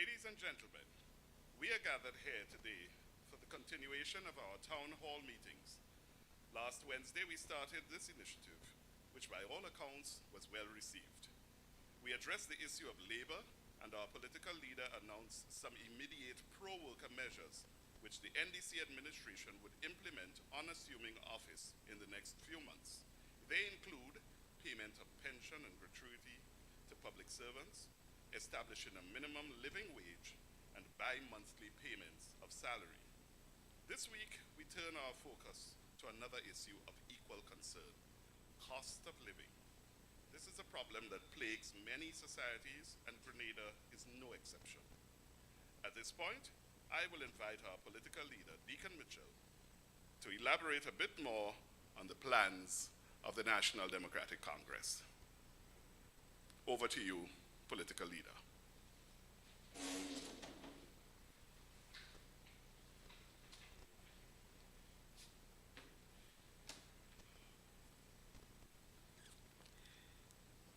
Ladies and gentlemen, we are gathered here today for the continuation of our town hall meetings. Last Wednesday, we started this initiative, which by all accounts was well received. We addressed the issue of labor, and our political leader announced some immediate pro-worker measures which the NDC administration would implement on assuming office in the next few months. They include payment of pension and gratuity to public servants, establishing a minimum living wage, and bi-monthly payments of salary. This week, we turn our focus to another issue of equal concern: cost of living. This is a problem that plagues many societies, and Grenada is no exception. At this point, I will invite our political leader, Dickon Mitchell, to elaborate a bit more on the plans of the National Democratic Congress. Over to you, political leader.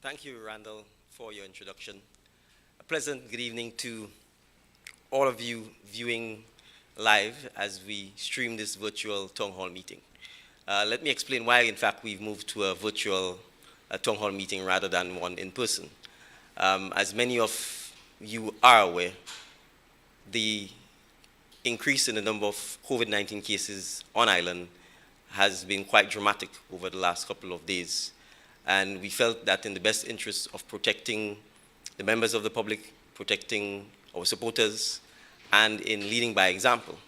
Thank you, Randall, for your introduction. A pleasant good evening to all of you viewing live as we stream this virtual town hall meeting. Let me explain why, in fact, we've moved to a virtual town hall meeting rather than one in person. As many of you are aware, the increase in the number of COVID-19 cases on island has been quite dramatic over the last couple of days. And we felt that in the best interest of protecting the members of the public, protecting our supporters, and in leading by example,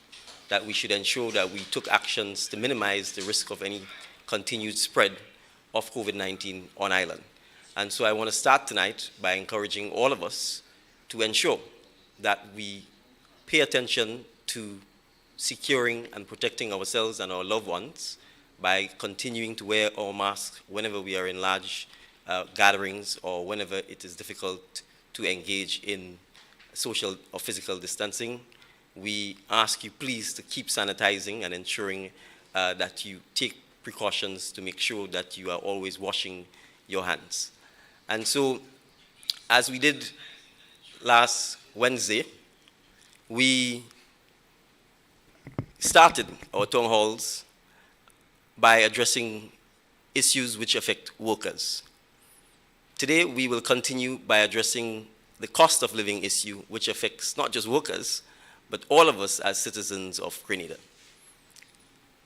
that we should ensure that we took actions to minimize the risk of any continued spread of COVID-19 on island. And so I want to start tonight by encouraging all of us to ensure that we pay attention to securing and protecting ourselves and our loved ones by continuing to wear our masks whenever we are in large gatherings or whenever it is difficult to engage in social or physical distancing. We ask you please to keep sanitizing and ensuring that you take precautions to make sure that you are always washing your hands. And so, as we did last Wednesday, we started our town halls by addressing issues which affect workers. Today, we will continue by addressing the cost of living issue, which affects not just workers, but all of us as citizens of Grenada.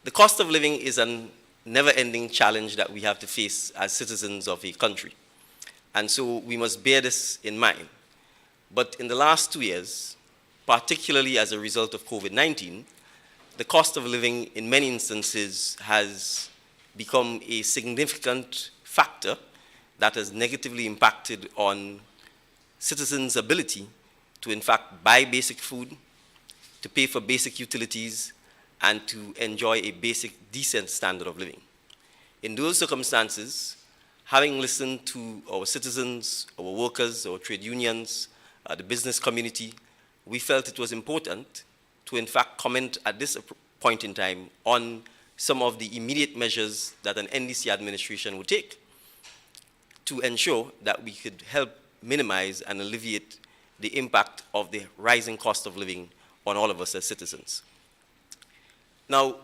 The cost of living is a never-ending challenge that we have to face as citizens of a country. And so we must bear this in mind. But in the last 2 years, particularly as a result of COVID-19, the cost of living in many instances has become a significant factor that has negatively impacted on citizens' ability to, in fact, buy basic food, to pay for basic utilities, and to enjoy a basic, decent standard of living. In those circumstances, having listened to our citizens, our workers, our trade unions, the business community, we felt it was important to, in fact, comment at this point in time on some of the immediate measures that an NDC administration would take to ensure that we could help minimize and alleviate the impact of the rising cost of living on all of us as citizens. Now,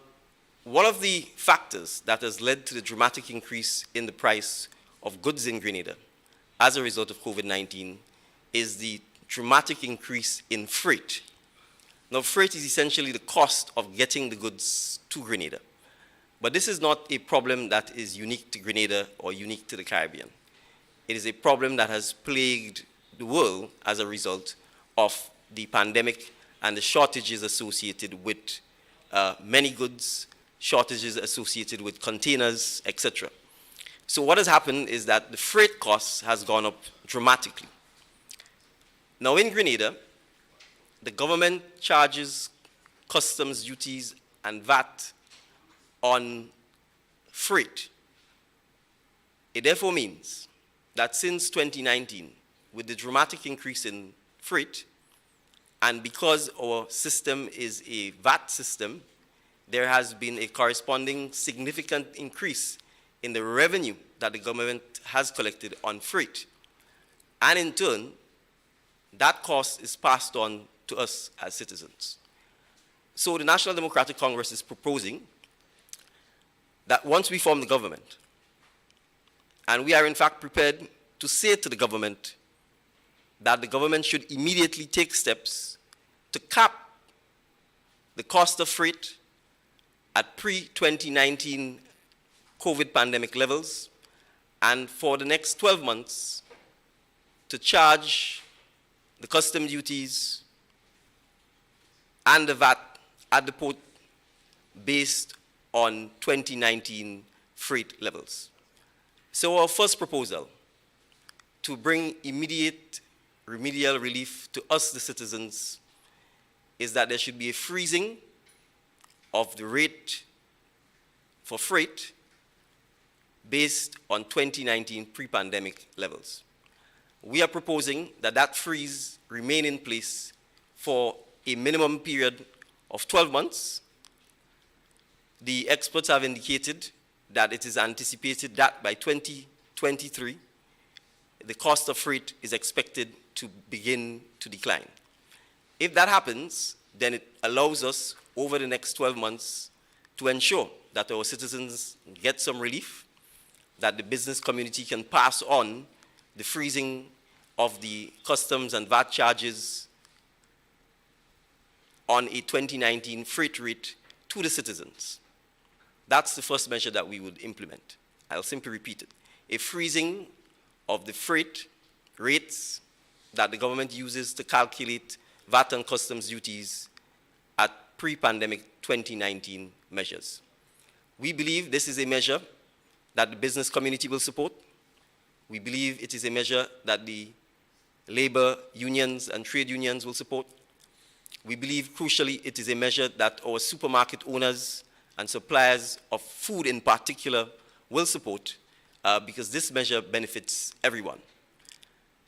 one of the factors that has led to the dramatic increase in the price of goods in Grenada as a result of COVID-19 is the dramatic increase in freight. Now, freight is essentially the cost of getting the goods to Grenada. But this is not a problem that is unique to Grenada or unique to the Caribbean. It is a problem that has plagued the world as a result of the pandemic and the shortages associated with many goods, shortages associated with containers, etc. So what has happened is that the freight costs has gone up dramatically. Now in Grenada, the government charges customs duties and VAT on freight. It therefore means that since 2019, with the dramatic increase in freight, and because our system is a VAT system, there has been a corresponding significant increase in the revenue that the government has collected on freight. And in turn, that cost is passed on to us as citizens. So the National Democratic Congress is proposing that once we form the government, and we are in fact prepared to say to the government that the government should immediately take steps to cap the cost of freight at pre-2019 COVID pandemic levels, and for the next 12 months to charge the custom duties and the VAT at the port based on 2019 freight levels. So our first proposal to bring immediate remedial relief to us, the citizens, is that there should be a freezing of the rate for freight based on 2019 pre-pandemic levels. We are proposing that that freeze remain in place for a minimum period of 12 months. The experts have indicated that it is anticipated that by 2023, the cost of freight is expected to begin to decline. If that happens, then it allows us over the next 12 months to ensure that our citizens get some relief, that the business community can pass on the freezing of the customs and VAT charges on a 2019 freight rate to the citizens. That's the first measure that we would implement. I'll simply repeat it. A freezing of the freight rates that the government uses to calculate VAT and customs duties at pre-pandemic 2019 measures. We believe this is a measure that the business community will support. We believe it is a measure that the labor unions and trade unions will support. We believe, crucially, it is a measure that our supermarket owners and suppliers of food in particular will support because this measure benefits everyone.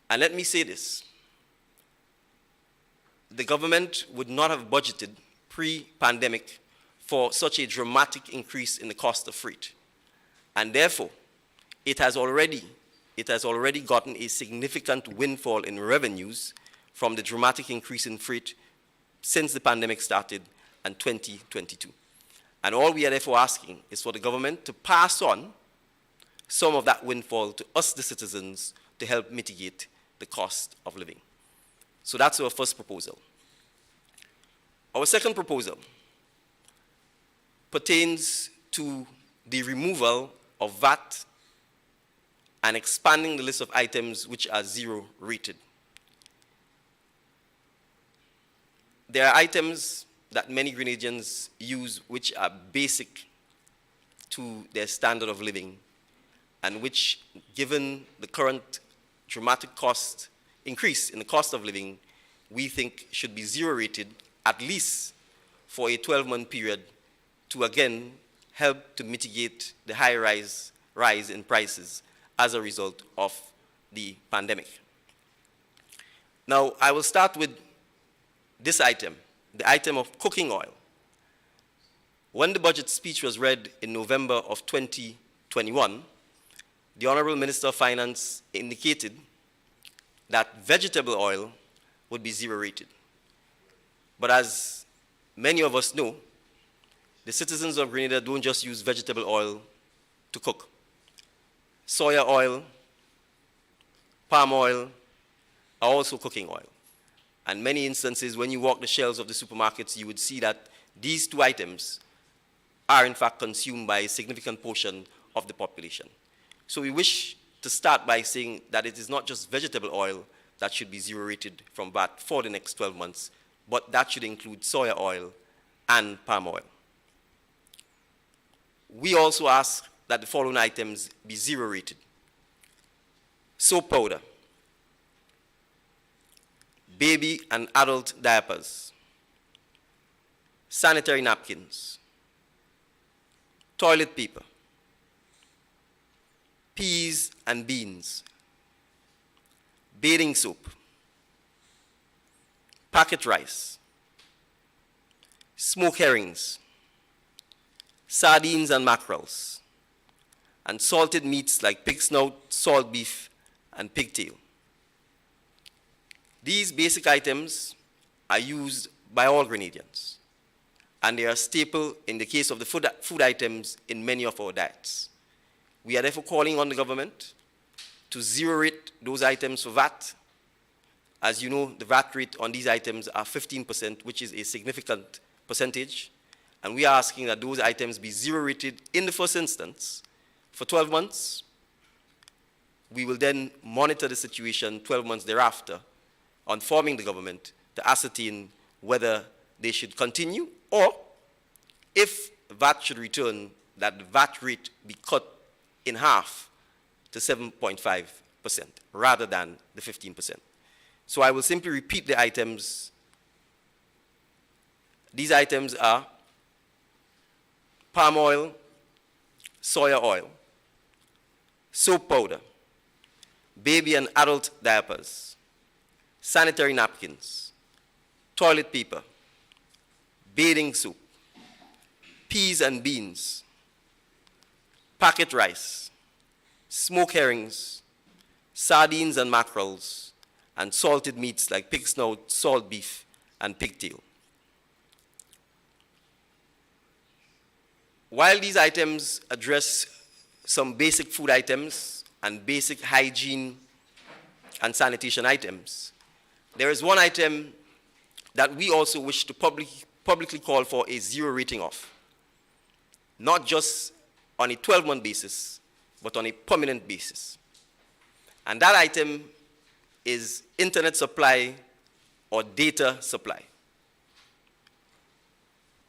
And let me say this. The government would not have budgeted pre-pandemic for such a dramatic increase in the cost of freight. And therefore, it has already gotten a significant windfall in revenues from the dramatic increase in freight since the pandemic started in 2022. And all we are therefore asking is for the government to pass on some of that windfall to us, the citizens, to help mitigate the cost of living. So that's our first proposal. Our second proposal pertains to the removal of VAT and expanding the list of items which are zero rated. There are items that many Grenadians use which are basic to their standard of living and which, given the current dramatic cost increase in the cost of living, we think should be zero rated at least for a 12-month period to again help to mitigate the high rise in prices as a result of the pandemic. Now, I will start with this item, the item of cooking oil. When the budget speech was read in November of 2021, the Honorable Minister of Finance indicated that vegetable oil would be zero rated. But as many of us know, the citizens of Grenada don't just use vegetable oil to cook. Soya oil, palm oil are also cooking oil. And many instances, when you walk the shelves of the supermarkets, you would see that these two items are in fact consumed by a significant portion of the population. So we wish to start by saying that it is not just vegetable oil that should be zero rated from VAT for the next 12 months, but that should include soya oil and palm oil. We also ask that the following items be zero rated: soap powder, baby and adult diapers, sanitary napkins, toilet paper, peas and beans, bathing soap, packet rice, smoked herrings, sardines and mackerels, and salted meats like pig snout, salt beef, and pigtail. These basic items are used by all Grenadians, and they are a staple in the case of the food items in many of our diets. We are therefore calling on the government to zero rate those items for VAT. As you know, the VAT rate on these items are 15%, which is a significant percentage, and we are asking that those items be zero rated in the first instance for 12 months. We will then monitor the situation 12 months thereafter, informing the government to ascertain whether they should continue, or if VAT should return, that the VAT rate be cut in half to 7.5% rather than the 15%. So I will simply repeat the items. These items are palm oil, soya oil, soap powder, baby and adult diapers, sanitary napkins, toilet paper, bathing soap, peas and beans, packet rice, smoked herrings, sardines and mackerels, and salted meats like pig snout, salt beef, and pigtail. While these items address some basic food items and basic hygiene and sanitation items, there is one item that we also wish to publicly call for a zero rating of, not just on a 12-month basis, but on a permanent basis. And that item is internet supply or data supply.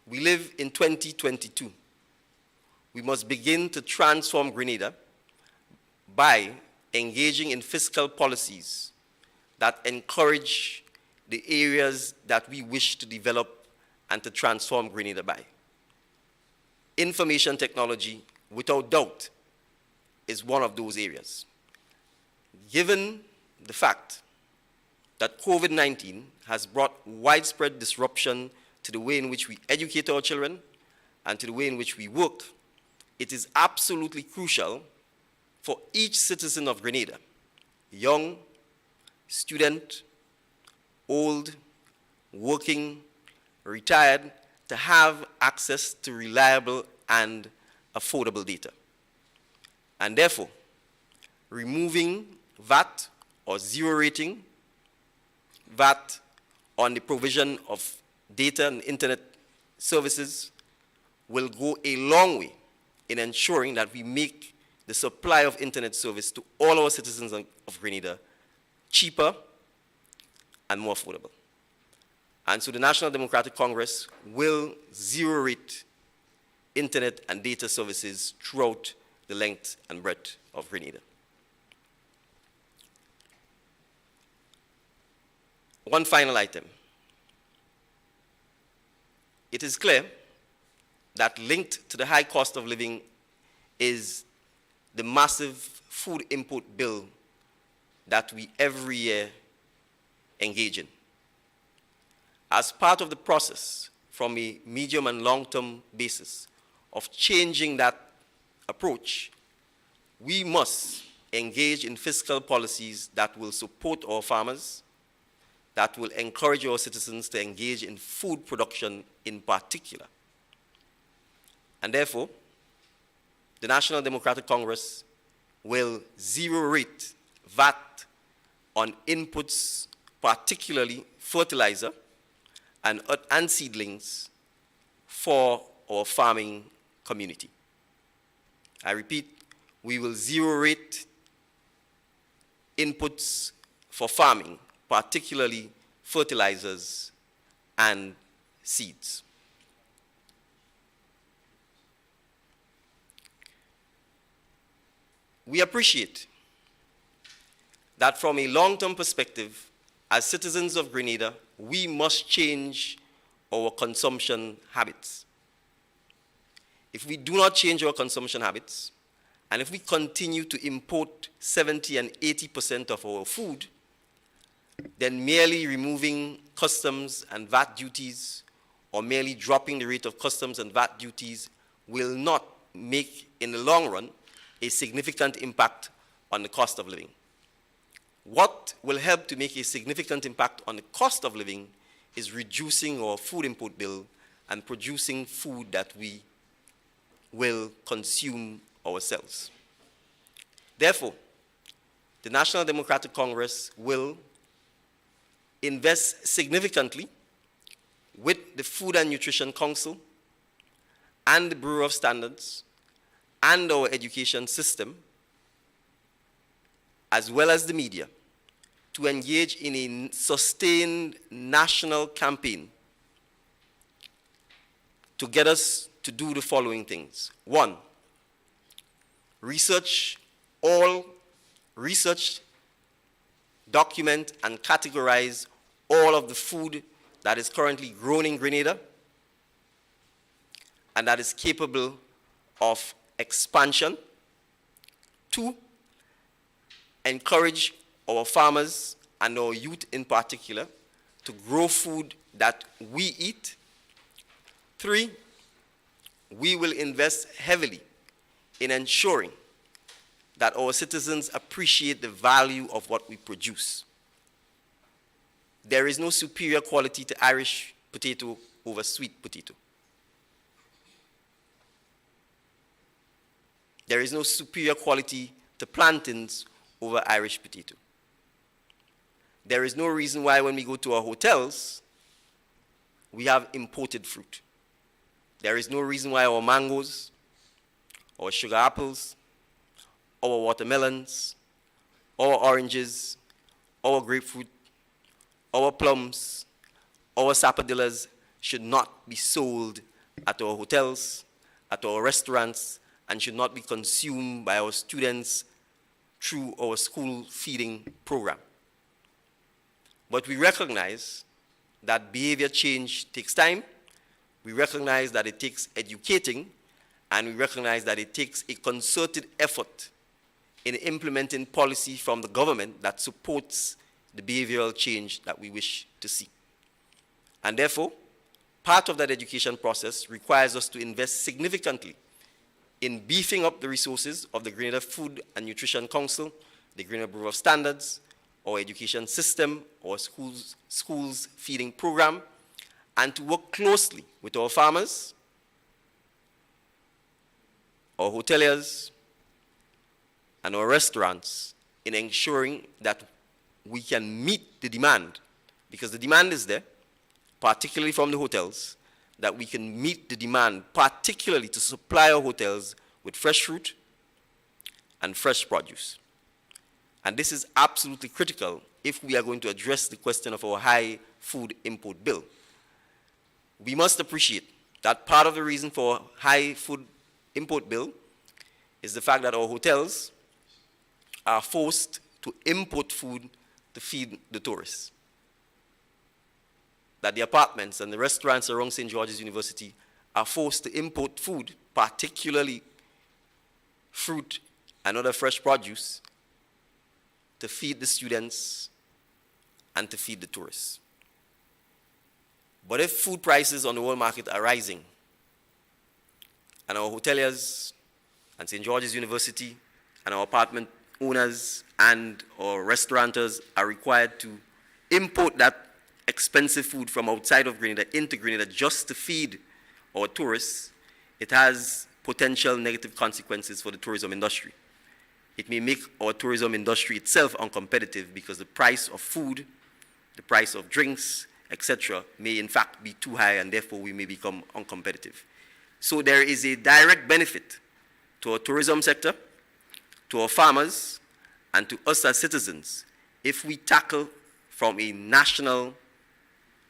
We live in 2022. We must begin to transform Grenada by engaging in fiscal policies that encourage the areas that we wish to develop and to transform Grenada by. Information technology, without doubt, is one of those areas. Given the fact that COVID-19 has brought widespread disruption to the way in which we educate our children and to the way in which we work, it is absolutely crucial for each citizen of Grenada, young, student, old, working, retired, to have access to reliable and affordable data. And therefore, removing VAT or zero rating VAT on the provision of data and internet services will go a long way in ensuring that we make the supply of internet service to all our citizens of Grenada cheaper and more affordable. And so the National Democratic Congress will zero rate internet and data services throughout the length and breadth of Grenada. One final item. It is clear that linked to the high cost of living is the massive food import bill that we every year engage in. As part of the process from a medium and long-term basis of changing that approach, we must engage in fiscal policies that will support our farmers, that will encourage our citizens to engage in food production in particular. And therefore, the National Democratic Congress will zero rate VAT on inputs, particularly fertilizer and seedlings for our farming community. I repeat, we will zero rate inputs for farming, particularly fertilizers and seeds. We appreciate that from a long-term perspective, as citizens of Grenada, we must change our consumption habits. If we do not change our consumption habits, and if we continue to import 70 and 80% of our food, then merely removing customs and VAT duties or merely dropping the rate of customs and VAT duties will not make, in the long run, a significant impact on the cost of living. What will help to make a significant impact on the cost of living is reducing our food import bill and producing food that we will consume ourselves. Therefore, the National Democratic Congress will invest significantly with the Food and Nutrition Council and the Bureau of Standards and our education system, as well as the media, to engage in a sustained national campaign to get us to do the following things. One, research, document, and categorize all of the food that is currently grown in Grenada and that is capable of expansion. Two, encourage our farmers and our youth in particular to grow food that we eat. Three, we will invest heavily in ensuring that our citizens appreciate the value of what we produce. There is no superior quality to Irish potato over sweet potato. There is no superior quality to plantains over Irish potato. There is no reason why when we go to our hotels, we have imported fruit. There is no reason why our mangoes, our sugar apples, our watermelons, our oranges, our grapefruit, our plums, our sapodillas should not be sold at our hotels, at our restaurants, and should not be consumed by our students through our school feeding program. But we recognize that behavior change takes time. We recognize that it takes educating, and we recognize that it takes a concerted effort in implementing policy from the government that supports the behavioral change that we wish to see. And therefore, part of that education process requires us to invest significantly in beefing up the resources of the Grenada Food and Nutrition Council, the Grenada Bureau of Standards, our education system, our schools feeding program, and to work closely with our farmers, our hoteliers, and our restaurants in ensuring that we can meet the demand, because the demand is there, particularly from the hotels, that we can meet the demand, particularly to supply our hotels with fresh fruit and fresh produce. And this is absolutely critical if we are going to address the question of our high food import bill. We must appreciate that part of the reason for high food import bill is the fact that our hotels are forced to import food to feed the tourists. That the apartments and the restaurants around St. George's University are forced to import food, particularly fruit and other fresh produce, to feed the students and to feed the tourists. But if food prices on the world market are rising, and our hoteliers and St. George's University and our apartment owners and our restaurateurs are required to import that expensive food from outside of Grenada into Grenada just to feed our tourists, it has potential negative consequences for the tourism industry. It may make our tourism industry itself uncompetitive because the price of food, the price of drinks, etc., may in fact be too high, and therefore we may become uncompetitive. So there is a direct benefit to our tourism sector, to our farmers, and to us as citizens if we tackle from a national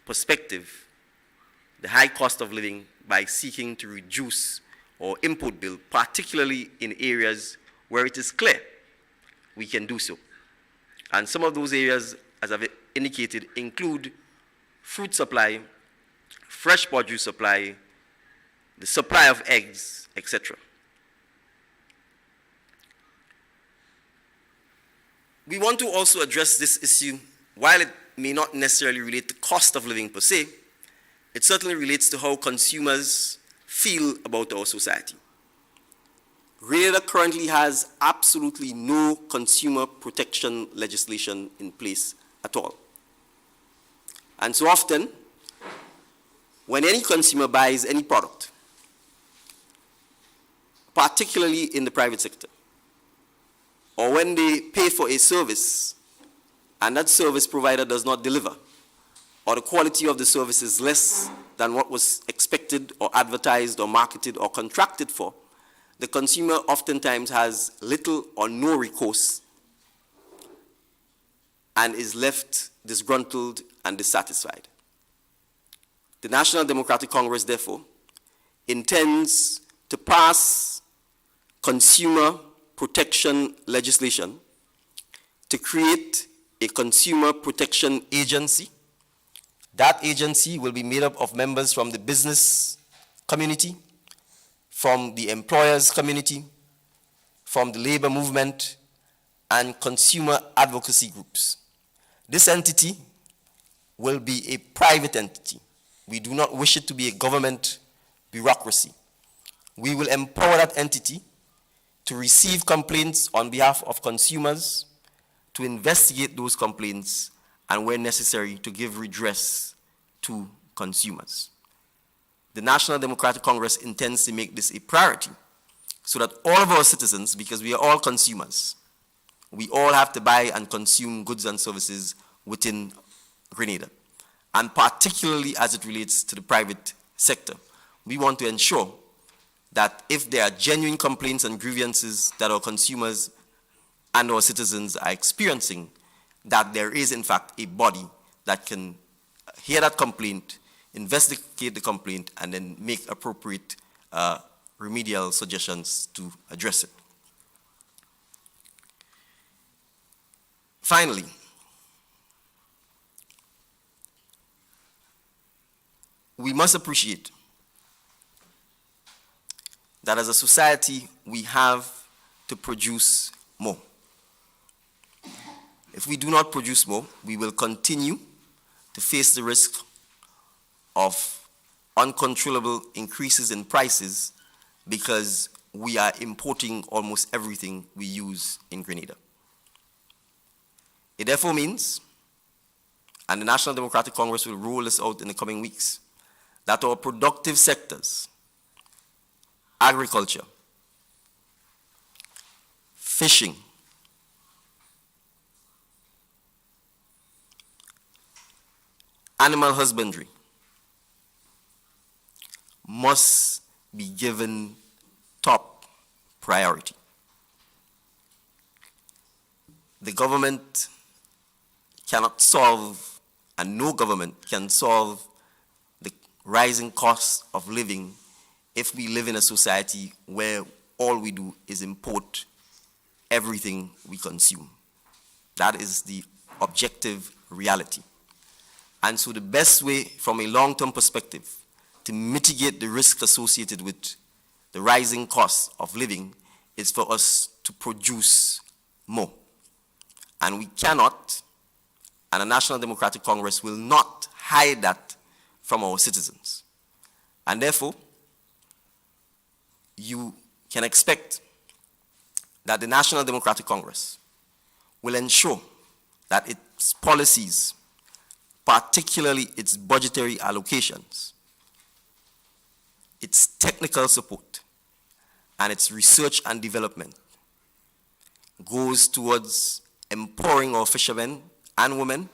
perspective the high cost of living by seeking to reduce our import bill, particularly in areas where it is clear we can do so. And some of those areas, as I've indicated, include fruit supply, fresh produce supply, the supply of eggs, etc. We want to also address this issue. While it may not necessarily relate to cost of living per se, it certainly relates to how consumers feel about our society. Grenada currently has absolutely no consumer protection legislation in place at all. And so often, when any consumer buys any product, particularly in the private sector, or when they pay for a service and that service provider does not deliver, or the quality of the service is less than what was expected or advertised or marketed or contracted for, the consumer oftentimes has little or no recourse and is left disgruntled and dissatisfied. The National Democratic Congress, therefore, intends to pass consumer protection legislation to create a consumer protection agency. That agency will be made up of members from the business community, from the employers community, from the labor movement, and consumer advocacy groups. This entity will be a private entity. We do not wish it to be a government bureaucracy. We will empower that entity to receive complaints on behalf of consumers, to investigate those complaints, and where necessary, to give redress to consumers. The National Democratic Congress intends to make this a priority so that all of our citizens, because we are all consumers, we all have to buy and consume goods and services within Grenada. And particularly as it relates to the private sector, we want to ensure that if there are genuine complaints and grievances that our consumers and our citizens are experiencing, that there is in fact a body that can hear that complaint, investigate the complaint, and then make appropriate remedial suggestions to address it. Finally, we must appreciate that as a society, we have to produce more. If we do not produce more, we will continue to face the risk of uncontrollable increases in prices because we are importing almost everything we use in Grenada. It therefore means, and the National Democratic Congress will roll this out in the coming weeks, that our productive sectors, agriculture, fishing, animal husbandry, must be given top priority. The government cannot solve, and no government can solve, the rising cost of living if we live in a society where all we do is import everything we consume. That is the objective reality. And so the best way from a long-term perspective to mitigate the risk associated with the rising cost of living is for us to produce more. And we cannot, and the National Democratic Congress will not hide that from our citizens. And therefore, you can expect that the National Democratic Congress will ensure that its policies, particularly its budgetary allocations, its technical support, and its research and development goes towards empowering our fishermen and women,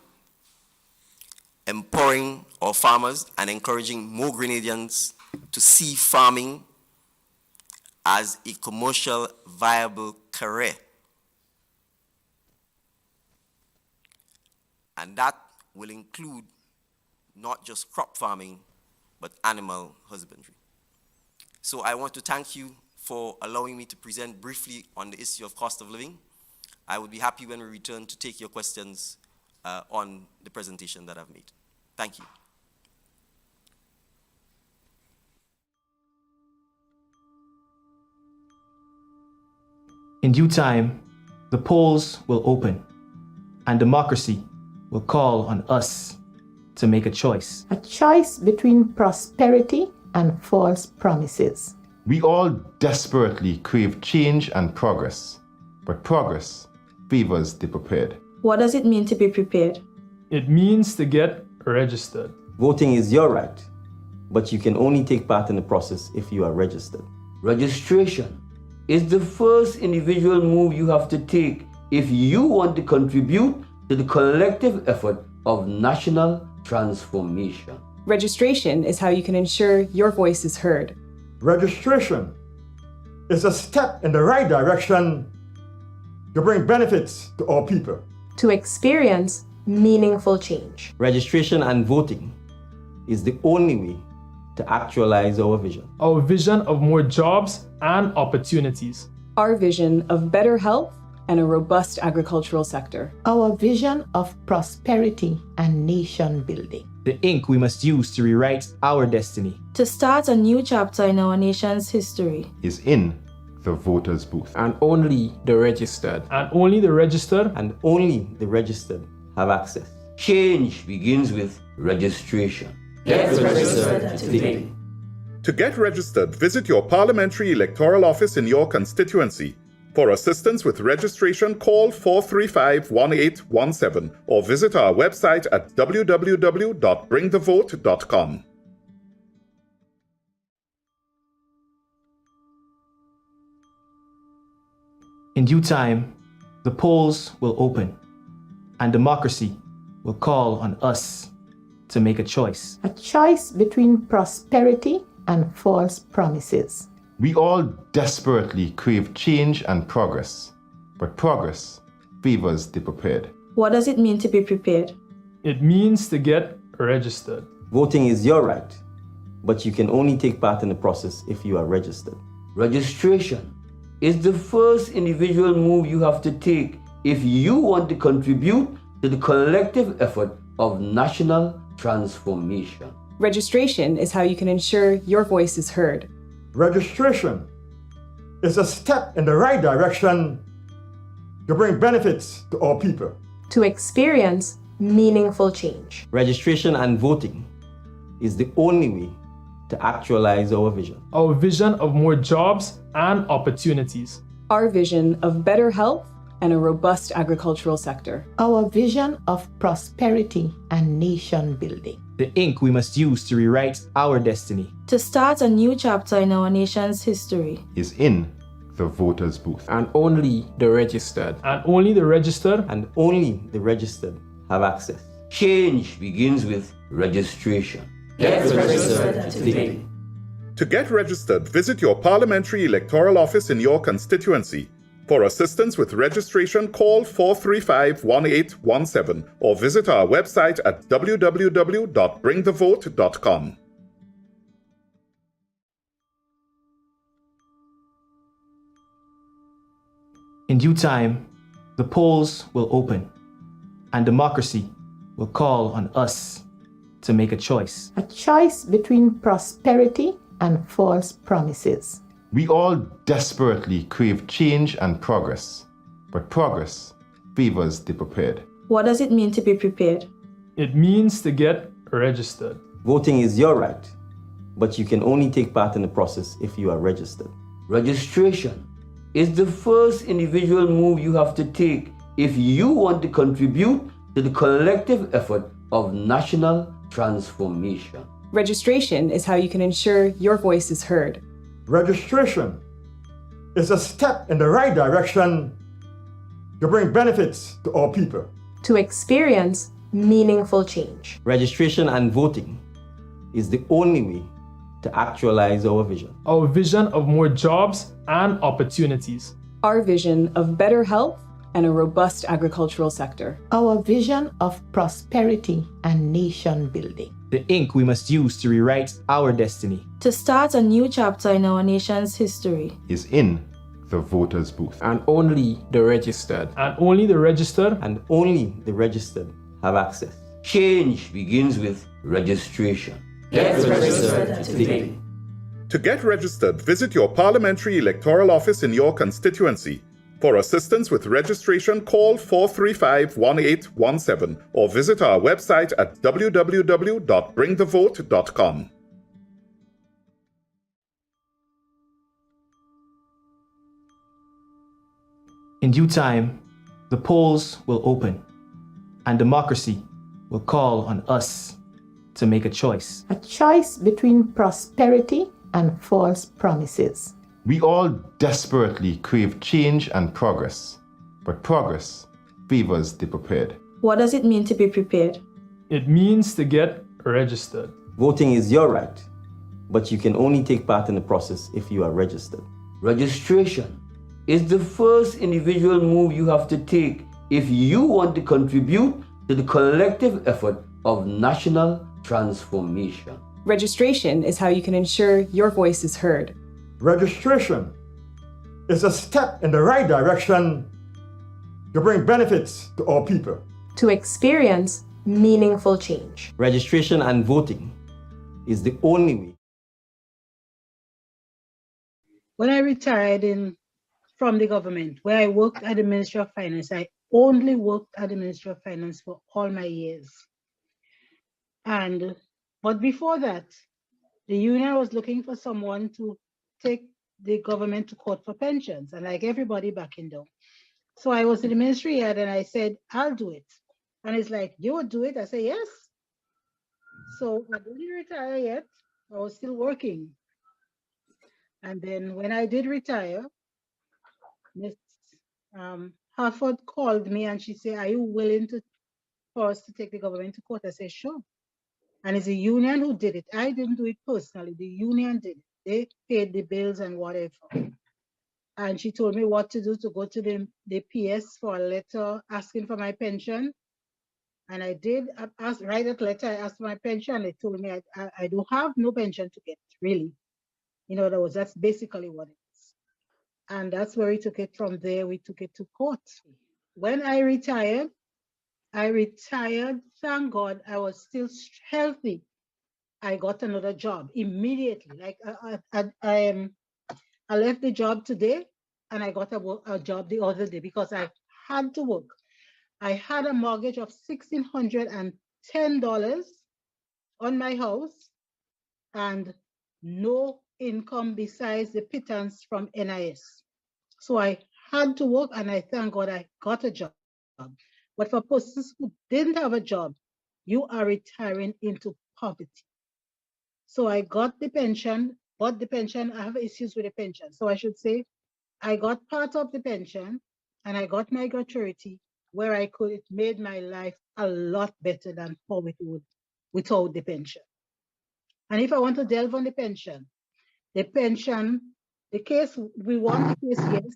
empowering our farmers, and encouraging more Grenadians to see farming as a commercial viable career. And that will include not just crop farming, but animal husbandry. So I want to thank you for allowing me to present briefly on the issue of cost of living. I would be happy when we return to take your questions on the presentation that I've made. Thank you. In due time, the polls will open, and democracy will call on us to make a choice. A choice between prosperity and false promises. We all desperately crave change and progress, but progress favors the prepared. What does it mean to be prepared? It means to get registered. Voting is your right, but you can only take part in the process if you are registered. Registration is the first individual move you have to take if you want to contribute to the collective effort of national transformation. Registration is how you can ensure your voice is heard. Registration is a step in the right direction to bring benefits to all people. To experience meaningful change. Registration and voting is the only way to actualize our vision. Our vision of more jobs and opportunities. Our vision of better health and a robust agricultural sector. Our vision of prosperity and nation building. The ink we must use to rewrite our destiny. To start a new chapter in our nation's history. Is in the voters' booth. And only the registered. And only the registered. And only the registered have access. Change begins with registration. Get registered today. To get registered, visit your parliamentary electoral office in your constituency. For assistance with registration, call 435-1817 or visit our website at www.bringthevote.com. In due time, the polls will open, and democracy will call on us to make a choice. A choice between prosperity and false promises. We all desperately crave change and progress, but progress favors the prepared. What does it mean to be prepared? It means to get registered. Voting is your right, but you can only take part in the process if you are registered. Registration is the first individual move you have to take if you want to contribute to the collective effort of national transformation. Registration is how you can ensure your voice is heard. Registration is a step in the right direction to bring benefits to all people. To experience meaningful change. Registration and voting is the only way to actualize our vision. Our vision of more jobs and opportunities. Our vision of better health and a robust agricultural sector. Our vision of prosperity and nation building. The ink we must use to rewrite our destiny. To start a new chapter in our nation's history. Is in the voters' booth. And only the registered. And only the registered. And only the registered have access. Change begins with registration. Get registered today. To get registered, visit your parliamentary electoral office in your constituency. For assistance with registration, call 435-1817 or visit our website at www.bringthevote.com. In due time, the polls will open, and democracy will call on us to make a choice. A choice between prosperity and false promises. We all desperately crave change and progress, but progress favors the prepared. What does it mean to be prepared? It means to get registered. Voting is your right, but you can only take part in the process if you are registered. Registration is the first individual move you have to take if you want to contribute to the collective effort of national transformation. Registration is how you can ensure your voice is heard. Registration is a step in the right direction to bring benefits to all people. To experience meaningful change. Registration and voting is the only way to actualize our vision. Our vision of more jobs and opportunities. Our vision of better health and a robust agricultural sector. Our vision of prosperity and nation building. The ink we must use to rewrite our destiny. To start a new chapter in our nation's history. Is in the voters' booth. And only the registered. And only the registered. And only the registered have access. Change begins with registration. Get registered today. To get registered, visit your parliamentary electoral office in your constituency. For assistance with registration, call 435-1817 or visit our website at www.bringthevote.com. In due time, the polls will open and democracy will call on us to make a choice. A choice between prosperity and false promises. We all desperately crave change and progress, but progress favors the prepared. What does it mean to be prepared? It means to get registered. Voting is your right, but you can only take part in the process if you are registered. Registration is the first individual move you have to take if you want to contribute to the collective effort of national transformation. Registration is how you can ensure your voice is heard. Registration is a step in the right direction to bring benefits to all people. To experience meaningful change. Registration and voting is the only way. When I retired from the government, where I worked at the Ministry of Finance, I only worked at the Ministry of Finance for all my years. But before that, the union was looking for someone to take the government to court for pensions, and like everybody backing down. So I was in the ministry yard and I said, I'll do it. And it's like, you would do it? I said, yes. So I didn't retire yet. I was still working. And then when I did retire, Miss Hartford called me and she said, are you willing for us to take the government to court? I said, sure. And it's the union who did it. I didn't do it personally. The union did it. They paid the bills and whatever. And she told me what to do, to go to the PS for a letter asking for my pension. And I did write that letter. I asked for my pension. They told me I do have no pension to get, really. In other words, that's basically what it is. And that's where we took it from there. We took it to court. When I retired, thank God, I was still healthy. I got another job immediately. Like I left the job today and I got a job the other day because I had to work. I had a mortgage of $1,610 on my house and no income besides the pittance from NIS. So I had to work and I thank God I got a job. But for persons who didn't have a job, you are retiring into poverty. So I got the pension, but the pension, I have issues with the pension. So I should say, I got part of the pension and I got my gratuity where it made my life a lot better than how it would without the pension. And if I want to delve on the case, we won the case, yes,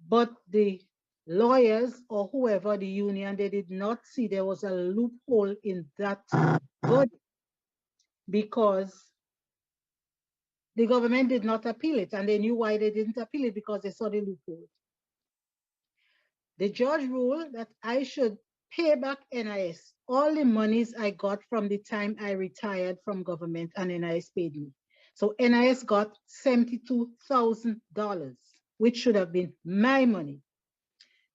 but the lawyers or whoever, the union, they did not see there was a loophole in that verdict because the government did not appeal it, and they knew why they didn't appeal it because they saw the loophole. The judge ruled that I should pay back NIS all the monies I got from the time I retired from government and NIS paid me. So NIS got $72,000, which should have been my money.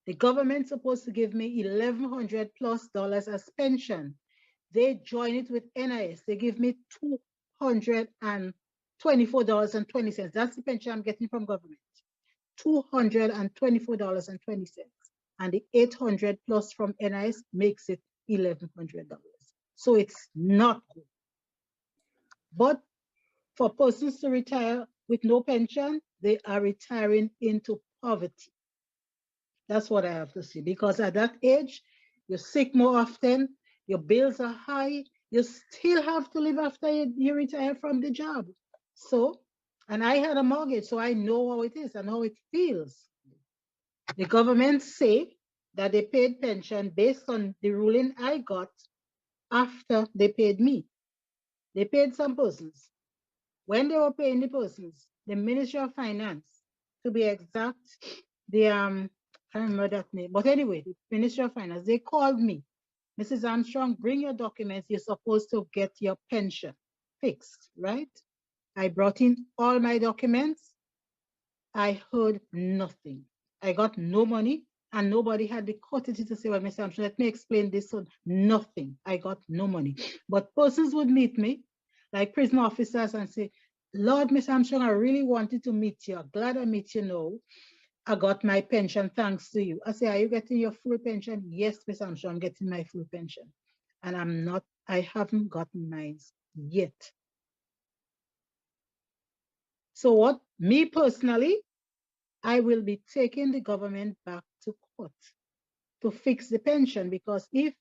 The government's supposed to give me $1,100 plus as pension. They join it with NIS. They give me $224.20. That's the pension I'm getting from government. $224.20. And the $800 plus from NIS makes it $1,100. So it's not good. But for persons to retire with no pension, they are retiring into poverty. That's what I have to say, because at that age, you're sick more often, your bills are high, you still have to live after you retire from the job. So, and I had a mortgage, so I know how it is and how it feels. The government say that they paid pension based on the ruling I got after they paid me. They paid some persons. When they were paying the persons, the Ministry of Finance, to be exact, the I can't remember that name, but anyway, the Ministry of Finance, they called me. Mrs. Armstrong, bring your documents. You're supposed to get your pension fixed, right? I brought in all my documents. I heard nothing. I got no money and nobody had the courtesy to say, well, Mr. Armstrong, let me explain this. So nothing. I got no money. But persons would meet me, like prison officers, and say, Lord, Mr. Armstrong, I really wanted to meet you. I'm glad I meet you now. I got my pension thanks to you. I say, are you getting your full pension? Yes, Miss Armstrong, I'm getting my full pension. And I haven't gotten mine yet. So what, me personally, I will be taking the government back to court to fix the pension, because if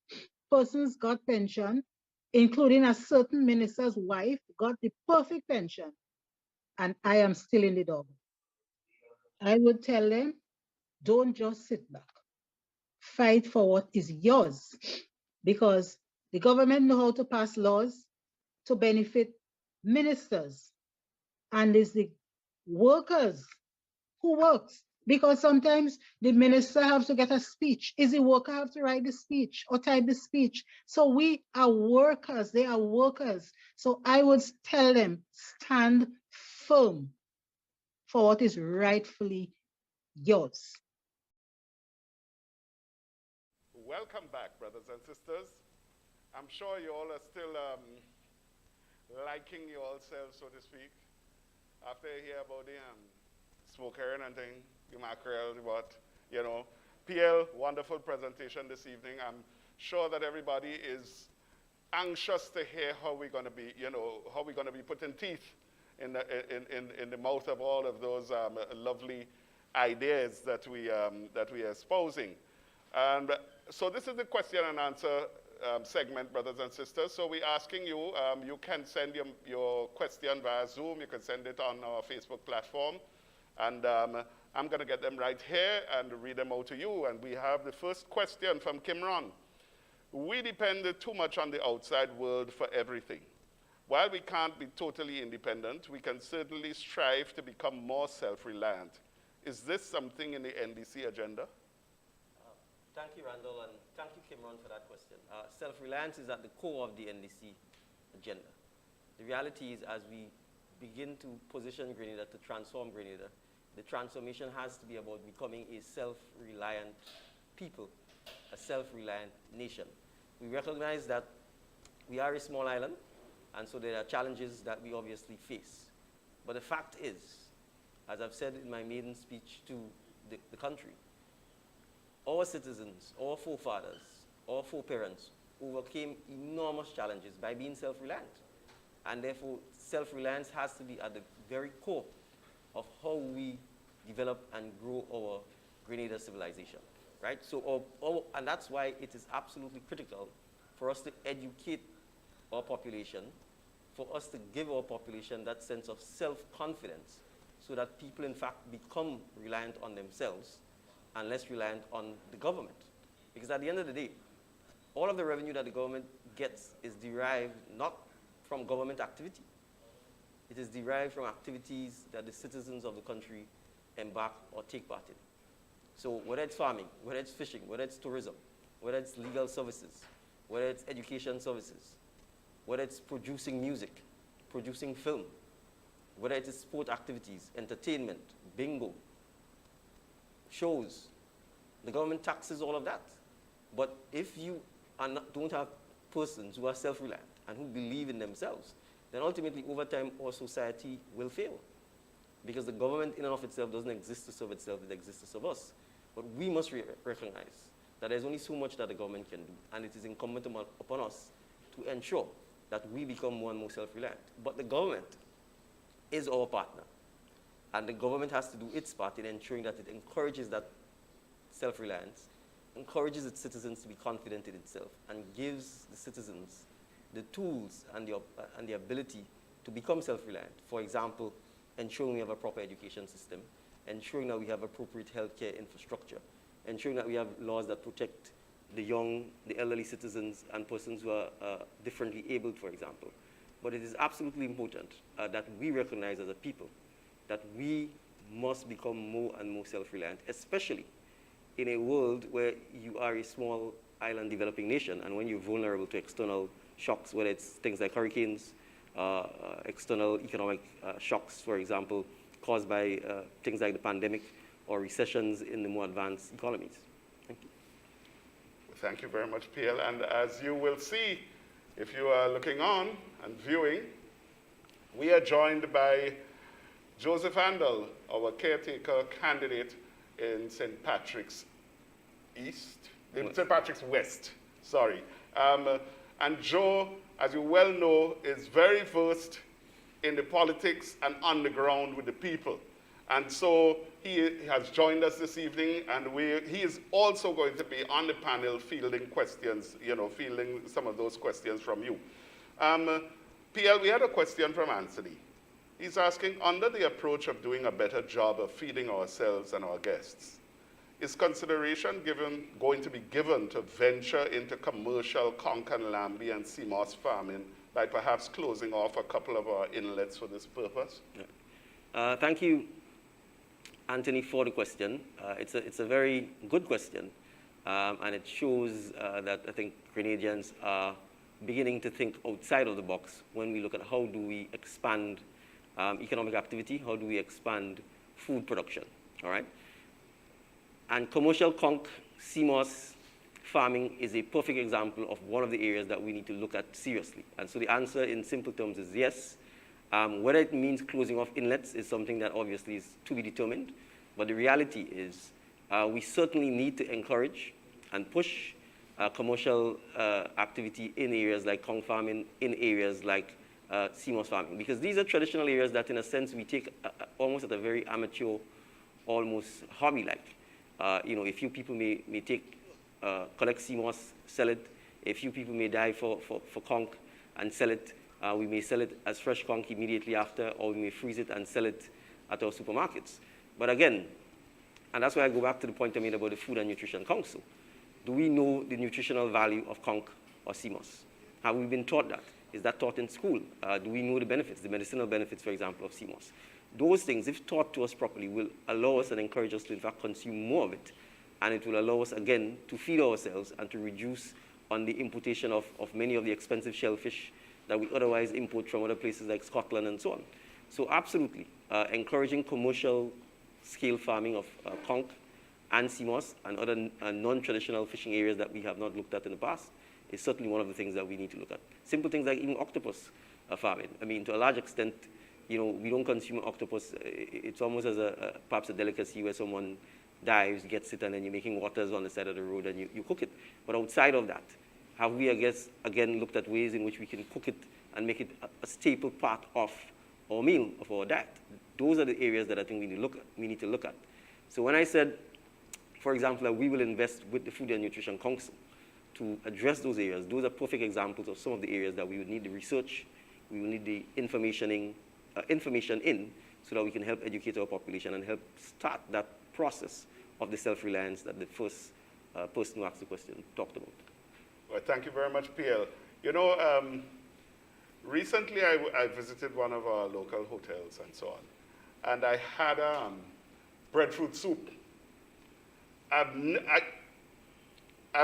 persons got pension, including a certain minister's wife, got the perfect pension, and I am still in the dog, I would tell them, don't just sit back. Fight for what is yours, because the government know how to pass laws to benefit ministers, and it's the workers who works, because sometimes the minister has to get a speech. Is the worker have to write the speech or type the speech? So we are workers, they are workers. So I would tell them, stand firm for what is rightfully yours. Welcome back, brothers and sisters. I'm sure you all are still liking yourselves, so to speak, after you hear about the smoker and thing, the mackerel, what, you know. PL, wonderful presentation this evening. I'm sure that everybody is anxious to hear how we're going to be, you know, how we're going to be putting teeth in the mouth of all of those lovely ideas that we are espousing. And so this is the question and answer segment, brothers and sisters. So we're asking you, you can send your question via Zoom. You can send it on our Facebook platform. And I'm going to get them right here and read them out to you. And we have the first question from Kimron. We depend too much on the outside world for everything. While we can't be totally independent, we can certainly strive to become more self-reliant. Is this something in the NDC agenda? Thank you, Randall, and thank you, Kimron, for that question. Self-reliance is at the core of the NDC agenda. The reality is, as we begin to position Grenada, to transform Grenada, the transformation has to be about becoming a self-reliant people, a self-reliant nation. We recognize that we are a small island, and so there are challenges that we obviously face. But the fact is, as I've said in my maiden speech to the country, our citizens, our forefathers, our foreparents overcame enormous challenges by being self-reliant. And therefore, self-reliance has to be at the very core of how we develop and grow our Grenada civilization, right? So, and that's why it is absolutely critical for us to educate our population, for us to give our population that sense of self-confidence, so that people, in fact, become reliant on themselves and less reliant on the government. Because at the end of the day, all of the revenue that the government gets is derived not from government activity. It is derived from activities that the citizens of the country embark or take part in. So whether it's farming, whether it's fishing, whether it's tourism, whether it's legal services, whether it's education services, whether it's producing music, producing film, whether it is sport activities, entertainment, bingo, shows, the government taxes all of that. But if you don't have persons who are self-reliant and who believe in themselves, then ultimately over time our society will fail. Because the government in and of itself doesn't exist to serve itself, it exists to serve us. But we must recognize that there's only so much that the government can do, and it is incumbent upon us to ensure that we become more and more self-reliant. But the government is our partner, and the government has to do its part in ensuring that it encourages that self-reliance, encourages its citizens to be confident in itself, and gives the citizens the tools and the ability to become self-reliant. For example, ensuring we have a proper education system, ensuring that we have appropriate healthcare infrastructure, ensuring that we have laws that protect the young, the elderly citizens, and persons who are differently abled, for example. But it is absolutely important that we recognize as a people that we must become more and more self-reliant, especially in a world where you are a small island developing nation, and when you're vulnerable to external shocks, whether it's things like hurricanes, external economic shocks, for example, caused by things like the pandemic or recessions in the more advanced economies. Thank you. Thank you very much, PL. And as you will see, if you are looking on and viewing, we are joined by Joseph Handel, our caretaker candidate in St. Patrick's St. Patrick's West, sorry. And Joe, as you well know, is very versed in the politics and on the ground with the people. And so he has joined us this evening, and he is also going to be on the panel fielding questions, fielding some of those questions from you. PL, we had a question from Anthony. He's asking, under the approach of doing a better job of feeding ourselves and our guests, is consideration going to be given to venture into commercial conch and lambie and sea moss farming by perhaps closing off a couple of our inlets for this purpose? Yeah. Thank you, Anthony, for the question. It's a very good question, and it shows that I think Grenadians are beginning to think outside of the box when we look at how do we expand economic activity, how do we expand food production, all right? And commercial conch, sea moss farming is a perfect example of one of the areas that we need to look at seriously. And so the answer in simple terms is yes. Whether it means closing off inlets is something that obviously is to be determined. But the reality is we certainly need to encourage and push commercial activity in areas like conch farming, in areas like sea moss farming. Because these are traditional areas that in a sense we take almost at a very amateur, almost hobby-like. A few people may collect sea moss, sell it. A few people may dive for conch and sell it. We may sell it as fresh conch immediately after, or we may freeze it and sell it at our supermarkets. But again, and that's why I go back to the point I made about the Food and Nutrition Council. Do we know the nutritional value of conch or sea moss? Have we been taught that? Is that taught in school? Do we know the benefits, the medicinal benefits, for example, of sea moss? Those things, if taught to us properly, will allow us and encourage us to, in fact, consume more of it. And it will allow us, again, to feed ourselves and to reduce on the importation of many of the expensive shellfish that we otherwise import from other places like Scotland and so on. So absolutely, encouraging commercial scale farming of conch and sea moss and other non-traditional fishing areas that we have not looked at in the past is certainly one of the things that we need to look at. Simple things like even octopus farming. I mean, to a large extent, we don't consume octopus. It's almost as perhaps a delicacy where someone dives, gets it, and then you're making waters on the side of the road and you cook it. But outside of that, have we, I guess, again, looked at ways in which we can cook it and make it a staple part of our meal, of our diet? Those are the areas that I think we need to look at. So when I said, for example, that we will invest with the Food and Nutrition Council to address those areas, those are perfect examples of some of the areas that we would need the research, we will need the information in, so that we can help educate our population and help start that process of the self-reliance that the first person who asked the question talked about. Well, thank you very much, PL. Recently I visited one of our local hotels and so on, and I had breadfruit soup. I've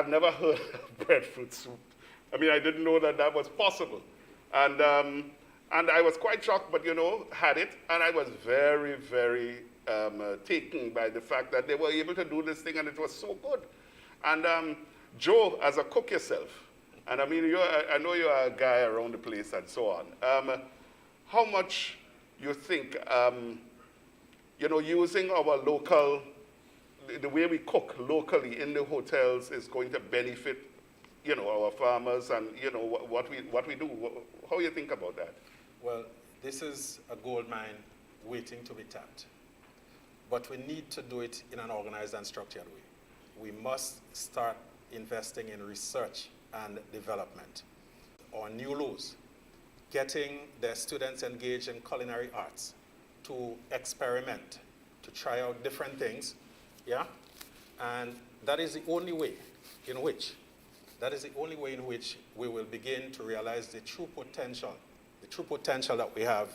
never heard of breadfruit soup. I mean, I didn't know that that was possible. And I was quite shocked, but had it, and I was very, very taken by the fact that they were able to do this thing, and it was so good. And Joe, as a cook yourself, and I mean, I know you're a guy around the place and so on. How much you think, using our local, the way we cook locally in the hotels is going to benefit, our farmers and what we do? How do you think about that? Well, this is a gold mine waiting to be tapped, but we need to do it in an organized and structured way. We must start investing in research and development. Our new laws, getting the students engaged in culinary arts to experiment, to try out different things, yeah? And that is the only way in which we will begin to realize the true potential that we have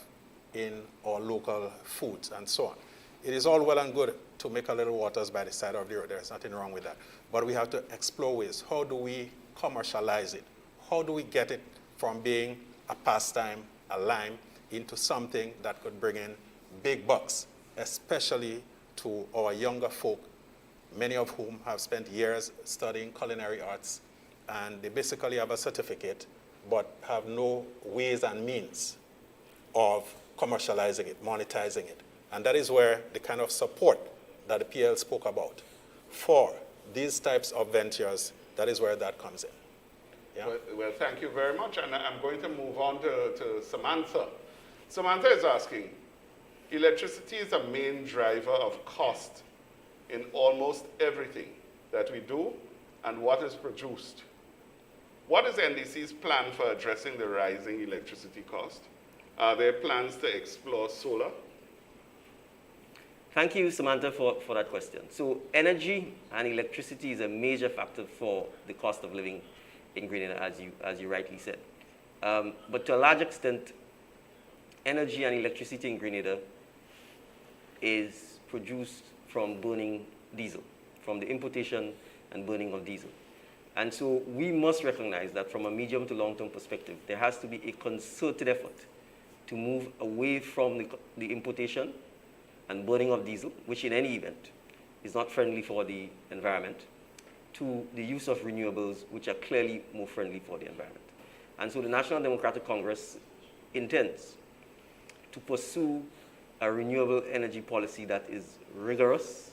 in our local foods and so on. It is all well and good to make a little waters by the side of the road. There's nothing wrong with that. But we have to explore ways. How do we commercialize it? How do we get it from being a pastime, a lime, into something that could bring in big bucks, especially to our younger folk, many of whom have spent years studying culinary arts, and they basically have a certificate, but have no ways and means of commercializing it, monetizing it. And that is where the kind of support that the PL spoke about for these types of ventures, that is where that comes in. Yeah? Well, thank you very much. And I'm going to move on to Samantha. Samantha is asking, electricity is a main driver of cost in almost everything that we do and what is produced. What is NDC's plan for addressing the rising electricity cost? Are there plans to explore solar? Thank you, Samantha, for that question. So energy and electricity is a major factor for the cost of living in Grenada, as you rightly said. But to a large extent, energy and electricity in Grenada is produced from burning diesel, from the importation and burning of diesel. And so we must recognize that from a medium to long-term perspective, there has to be a concerted effort to move away from the importation and burning of diesel, which in any event is not friendly for the environment, to the use of renewables, which are clearly more friendly for the environment. And so the National Democratic Congress intends to pursue a renewable energy policy that is rigorous,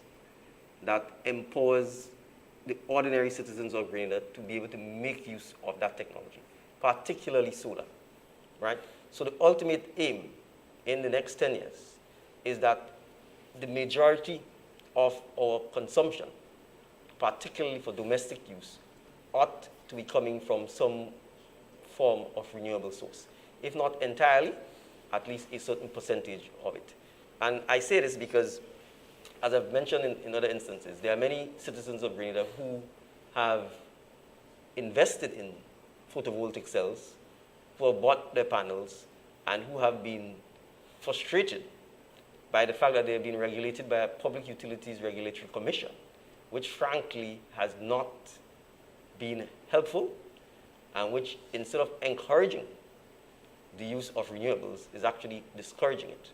that empowers the ordinary citizens of Grenada to be able to make use of that technology, particularly solar, right? So the ultimate aim in the next 10 years is that the majority of our consumption, particularly for domestic use, ought to be coming from some form of renewable source. If not entirely, at least a certain percentage of it. And I say this because, as I've mentioned in other instances, there are many citizens of Grenada who have invested in photovoltaic cells, who have bought their panels, and who have been frustrated by the fact that they have been regulated by a Public Utilities Regulatory Commission, which frankly has not been helpful, and which, instead of encouraging the use of renewables, is actually discouraging it.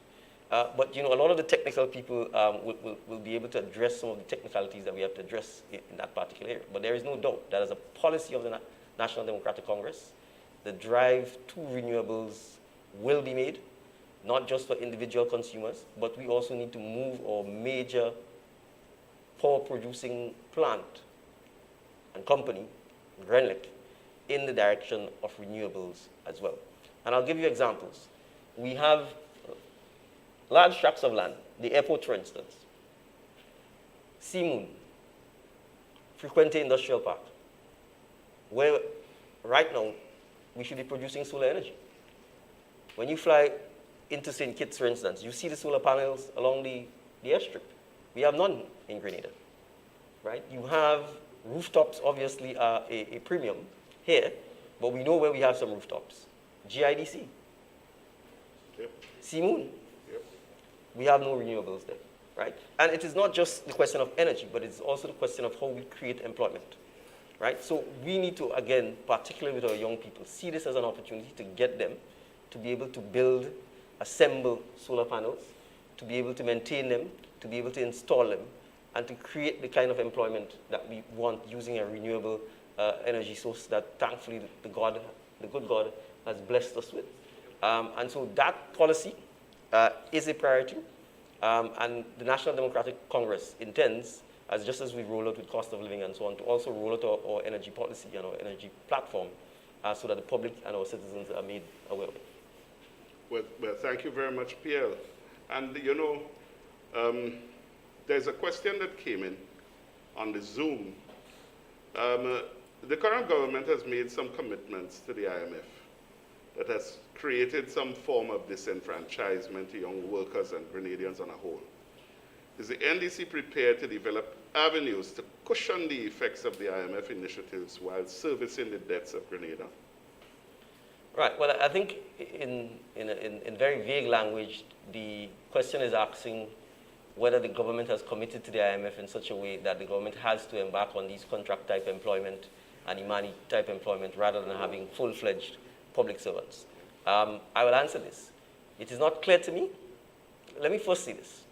But a lot of the technical people will be able to address some of the technicalities that we have to address in that particular area. But there is no doubt that as a policy of the National Democratic Congress, the drive to renewables will be made, not just for individual consumers, but we also need to move our major power-producing plant and company, Grenada, in the direction of renewables as well. And I'll give you examples. We have large tracts of land, the airport, for instance, Seamoon, Frequente Industrial Park, where right now we should be producing solar energy. When you fly into St. Kitts, for instance, you see the solar panels along the airstrip. We have none in Grenada, right? You have rooftops, obviously, are a premium here, but we know where we have some rooftops. GIDC, Yep. Seamoon. We have no renewables there, right? And it is not just the question of energy, but it's also the question of how we create employment, right? So we need to, again, particularly with our young people, see this as an opportunity to get them to be able to build, assemble solar panels, to be able to maintain them, to be able to install them, and to create the kind of employment that we want using a renewable energy source that thankfully the good God has blessed us with. And so that policy is a priority, and the National Democratic Congress intends, just as we roll out with cost of living and so on, to also roll out our energy policy and our energy platform so that the public and our citizens are made aware of it. Well, thank you very much, Pierre. And there's a question that came in on the Zoom. The current government has made some commitments to the IMF that has created some form of disenfranchisement to young workers and Grenadians on a whole. Is the NDC prepared to develop avenues to cushion the effects of the IMF initiatives while servicing the debts of Grenada? Right. Well, I think in very vague language, the question is asking whether the government has committed to the IMF in such a way that the government has to embark on these contract-type employment and Imani-type employment rather than having full-fledged public servants. I will answer this. It is not clear to me. Let me first say this.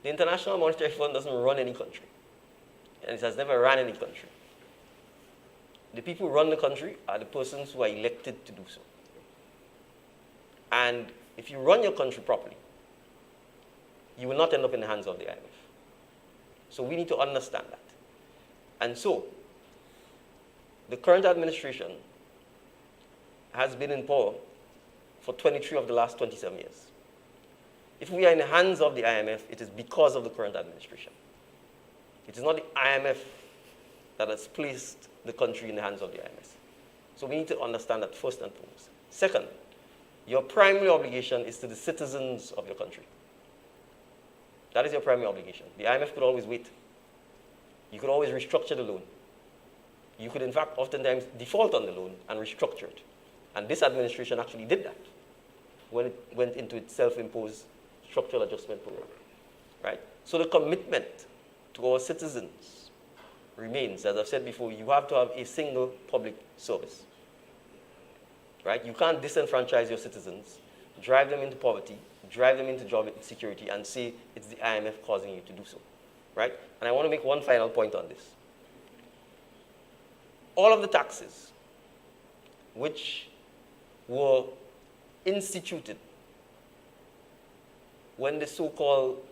The International Monetary Fund doesn't run any country, and it has never run any country. The people who run the country are the persons who are elected to do so. And if you run your country properly, you will not end up in the hands of the IMF. So we need to understand that. And so, the current administration has been in power for 23 of the last 27 years. If we are in the hands of the IMF, it is because of the current administration. It is not the IMF that has placed the country in the hands of the IMF. So we need to understand that first and foremost. Second, your primary obligation is to the citizens of your country. That is your primary obligation. The IMF could always wait. You could always restructure the loan. You could, in fact, oftentimes default on the loan and restructure it. And this administration actually did that when it went into its self-imposed structural adjustment program, right? So the commitment to our citizens remains. As I've said before, you have to have a single public service, right? You can't disenfranchise your citizens, drive them into poverty, drive them into job insecurity, and say it's the IMF causing you to do so, right? And I want to make one final point on this. All of the taxes which were instituted when the so-called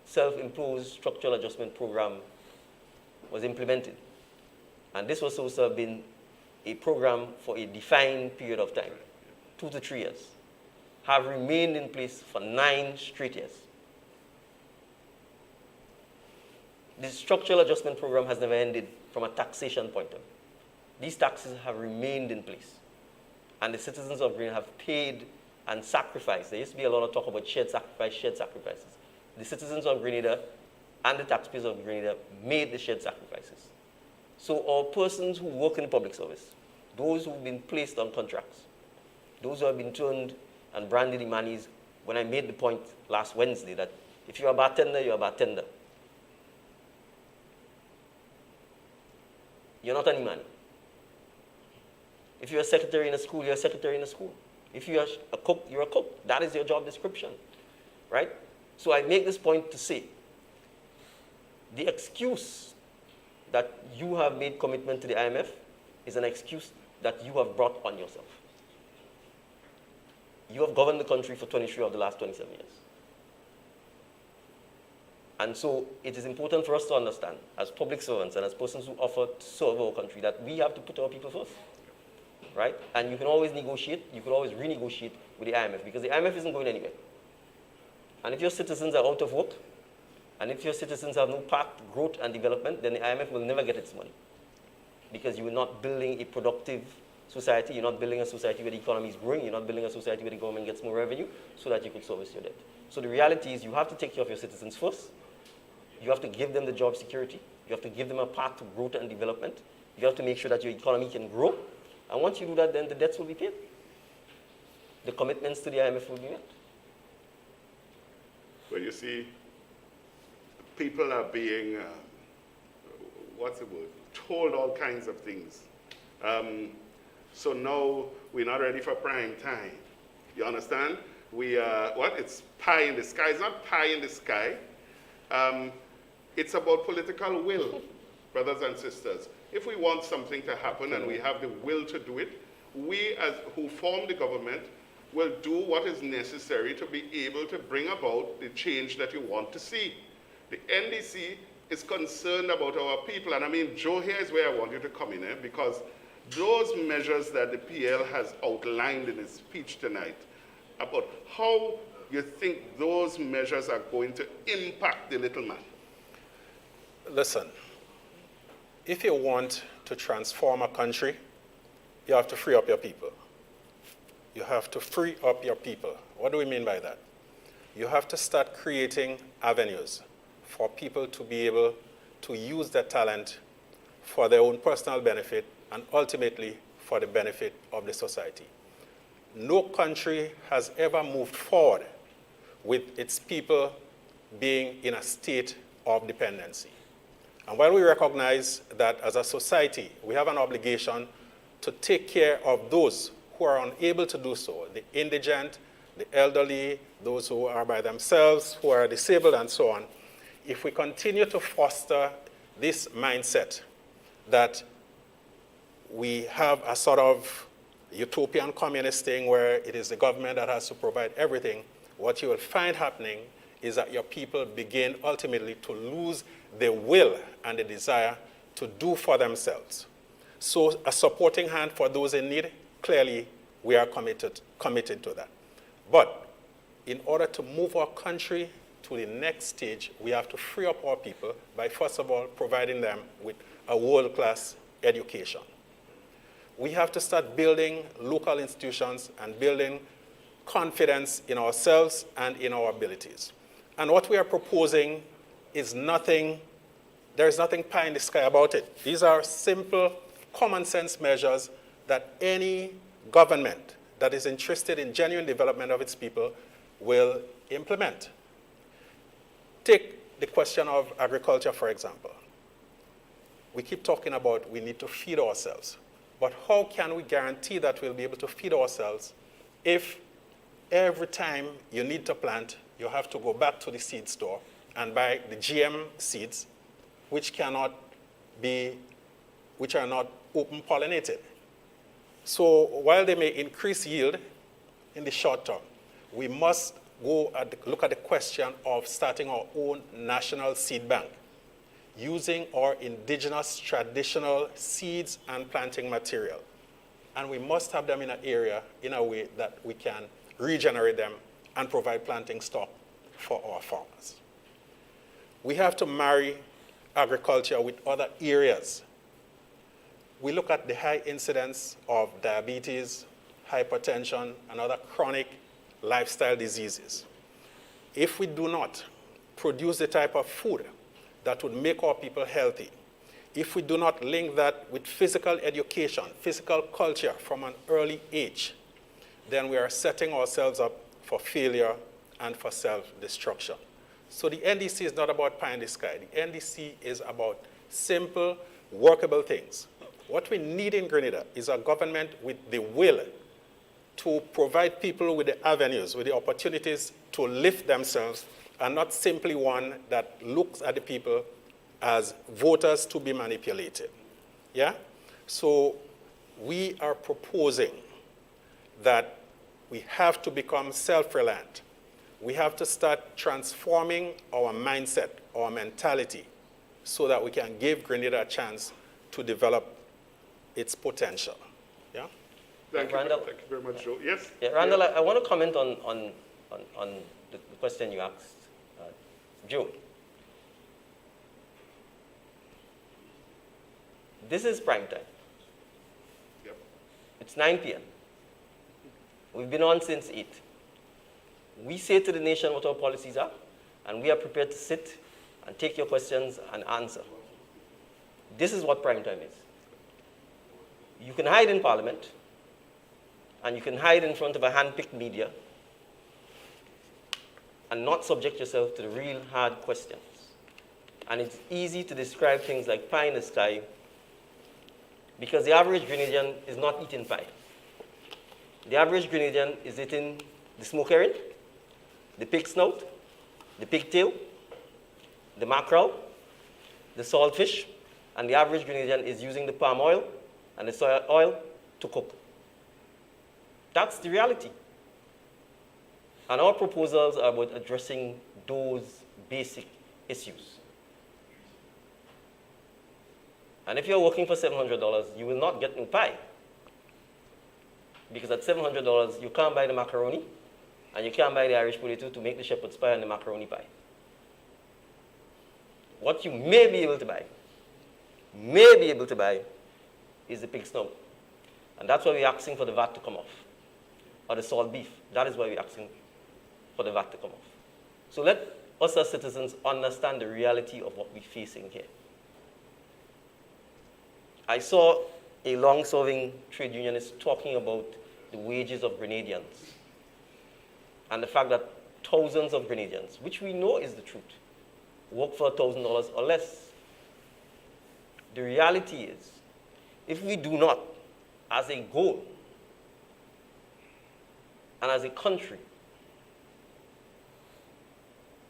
self-imposed structural adjustment program was implemented, and this was supposed to have been a program for a defined period of time, 2 to 3 years, have remained in place for 9 straight years. The structural adjustment program has never ended from a taxation point of view. These taxes have remained in place, and the citizens of Grenada have paid and sacrificed. There used to be a lot of talk about shared sacrifices. The citizens of Grenada and the taxpayers of Grenada made the shared sacrifices. So our persons who work in the public service, those who've been placed on contracts, those who have been turned and branded Imanis, when I made the point last Wednesday that if you're a bartender, you're a bartender. You're not an Imani. If you're a secretary in a school, you're a secretary in a school. If you're a cook, you're a cook. That is your job description, right? So I make this point to say, the excuse that you have made commitment to the IMF is an excuse that you have brought on yourself. You have governed the country for 23 of the last 27 years. And so it is important for us to understand, as public servants and as persons who offer to serve our country, that we have to put our people first, right? And you can always negotiate, you can always renegotiate with the IMF, because the IMF isn't going anywhere. And if your citizens are out of work, and if your citizens have no path to growth and development, then the IMF will never get its money, because you are not building a productive society, you're not building a society where the economy is growing, you're not building a society where the government gets more revenue so that you could service your debt. So the reality is you have to take care of your citizens first. You have to give them the job security. You have to give them a path to growth and development. You have to make sure that your economy can grow. And once you do that, then the debts will be paid. The commitments to the IMF will be met. Well, you see, people are being, what's the word, told all kinds of things. So now we're not ready for prime time. You understand? We it's pie in the sky. It's not pie in the sky. It's about political will, brothers and sisters. If we want something to happen and we have the will to do it, we as who form the government will do what is necessary to be able to bring about the change that you want to see. The NDC is concerned about our people, and I mean, Joe, here is where I want you to come in, because those measures that the PL has outlined in his speech tonight about how you think those measures are going to impact the little man. Listen, if you want to transform a country, you have to free up your people. You have to free up your people. What do we mean by that? You have to start creating avenues for people to be able to use their talent for their own personal benefit and ultimately for the benefit of the society. No country has ever moved forward with its people being in a state of dependency. And while we recognize that as a society, we have an obligation to take care of those who are unable to do so, the indigent, the elderly, those who are by themselves, who are disabled, and so on, if we continue to foster this mindset that we have a sort of utopian communist thing where it is the government that has to provide everything, what you will find happening is that your people begin ultimately to lose the will and the desire to do for themselves. So a supporting hand for those in need, clearly we are committed to that. But in order to move our country to the next stage, we have to free up our people by, first of all, providing them with a world-class education. We have to start building local institutions and building confidence in ourselves and in our abilities. And what we are proposing is nothing, there is nothing pie in the sky about it. These are simple, common sense measures that any government that is interested in genuine development of its people will implement. Take the question of agriculture, for example. We keep talking about we need to feed ourselves. But how can we guarantee that we'll be able to feed ourselves if every time you need to plant, you have to go back to the seed store and buy the GM seeds, which are not open pollinated. So while they may increase yield in the short term, we must look at the question of starting our own national seed bank, using our indigenous traditional seeds and planting material. And we must have them in an area in a way that we can regenerate them and provide planting stock for our farmers. We have to marry agriculture with other areas. We look at the high incidence of diabetes, hypertension, and other chronic lifestyle diseases. If we do not produce the type of food that would make our people healthy, if we do not link that with physical education, physical culture from an early age, then we are setting ourselves up for failure and for self-destruction. So the NDC is not about pie in the sky. The NDC is about simple, workable things. What we need in Grenada is a government with the will to provide people with the avenues, with the opportunities to lift themselves, and not simply one that looks at the people as voters to be manipulated. Yeah? So we are proposing that we have to become self-reliant. We have to start transforming our mindset, our mentality, so that we can give Grenada a chance to develop its potential. Yeah? Thank you very much, Joe. Yes? Yeah, Randall, I want to comment on the question you asked Joe. This is prime time. Yep. It's 9 p.m. We've been on since 8. We say to the nation what our policies are, and we are prepared to sit and take your questions and answer. This is what prime time is. You can hide in Parliament, and you can hide in front of a hand-picked media and not subject yourself to the real hard questions. And it's easy to describe things like pie in the sky because the average Grenadian is not eating pie. The average Grenadian is eating the smoke herring, the pig snout, the pigtail, the mackerel, the saltfish, and the average Grenadian is using the palm oil and the soy oil to cook. That's the reality. And our proposals are about addressing those basic issues. And if you're working for $700, you will not get no pie. Because at $700, you can't buy the macaroni, and you can't buy the Irish potato to make the shepherd's pie and the macaroni pie. What you may be able to buy, is the pig snout. And that's why we're asking for the VAT to come off, or the salt beef. That is why we're asking for the VAT to come off. So let us as citizens understand the reality of what we're facing here. I saw a long-serving trade unionist talking about the wages of Grenadians and the fact that thousands of Grenadians, which we know is the truth, work for $1,000 or less. The reality is, if we do not, as a goal and as a country,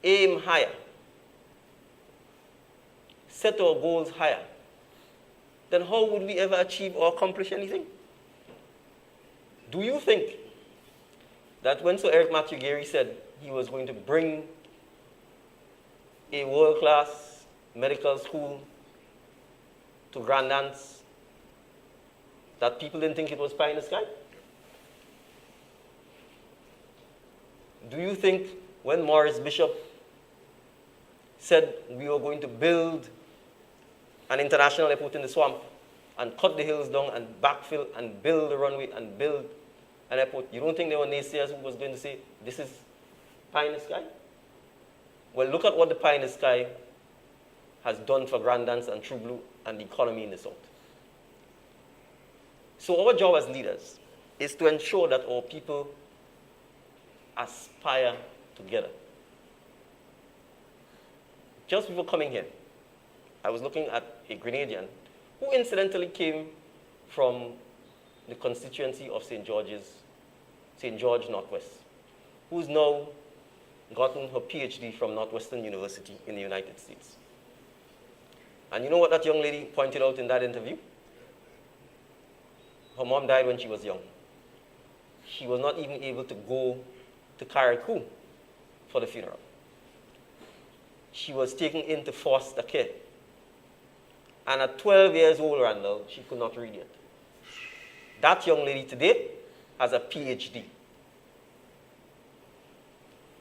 aim higher, set our goals higher, then how would we ever achieve or accomplish anything? Do you think that when Sir Eric Matthew Gary said he was going to bring a world-class medical school to Grandance that people didn't think it was pie in the sky? Do you think when Maurice Bishop said we were going to build an international airport in the swamp and cut the hills down and backfill and build the runway and build an airport, you don't think there were naysayers who was going to say, this is pie in the sky? Well, look at what the pie in the sky has done for Grandance and True Blue and the economy in the South. So our job as leaders is to ensure that our people aspire together. Just before coming here, I was looking at a Grenadian who incidentally came from the constituency of St. George Northwest, who's now gotten her PhD from Northwestern University in the United States. And you know what that young lady pointed out in that interview? Her mom died when she was young. She was not even able to go to Carriacou for the funeral. She was taken into foster care. And at 12 years old, Randall, she could not read yet. That young lady today has a PhD.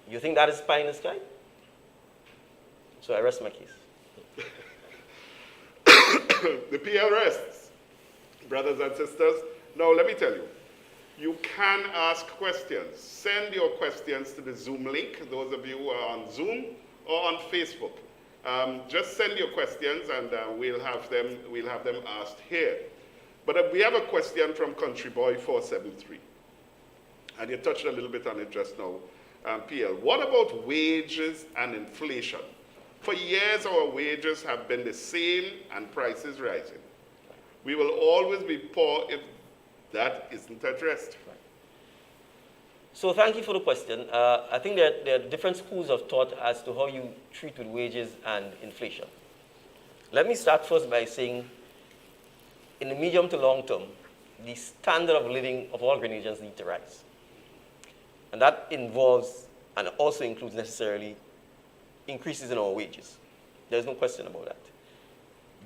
You think that is pie in the sky? So I rest my case. The PL rests, brothers and sisters. Now, let me tell you, you can ask questions. Send your questions to the Zoom link, those of you who are on Zoom or on Facebook. Just send your questions and we'll have them asked here. But we have a question from Country Boy 473. And you touched a little bit on it just now, PL. What about wages and inflation? For years, our wages have been the same and prices rising. We will always be poor if that isn't addressed. So thank you for the question. I think there are different schools of thought as to how you treat with wages and inflation. Let me start first by saying, in the medium to long term, the standard of living of all Grenadians need to rise. And that involves, and also includes necessarily, increases in our wages. There's no question about that.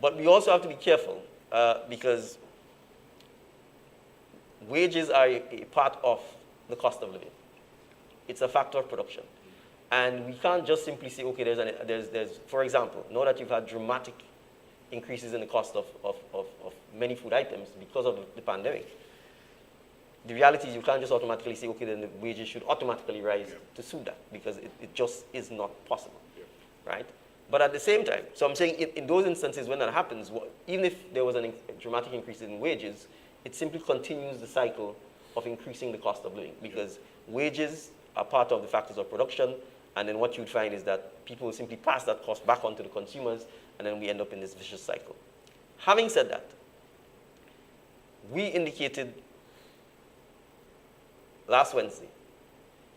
But we also have to be careful because wages are a part of the cost of living. It's a factor of production. And we can't just simply say, okay, there's for example, now that you've had dramatic increases in the cost of many food items because of the pandemic, the reality is you can't just automatically say, okay, then the wages should automatically rise to suit that, because it just is not possible, right? But at the same time, so I'm saying in those instances when that happens, even if there was a dramatic increase in wages, it simply continues the cycle of increasing the cost of living, because wages are part of the factors of production, and then what you'd find is that people will simply pass that cost back onto the consumers, and then we end up in this vicious cycle. Having said that, we indicated last Wednesday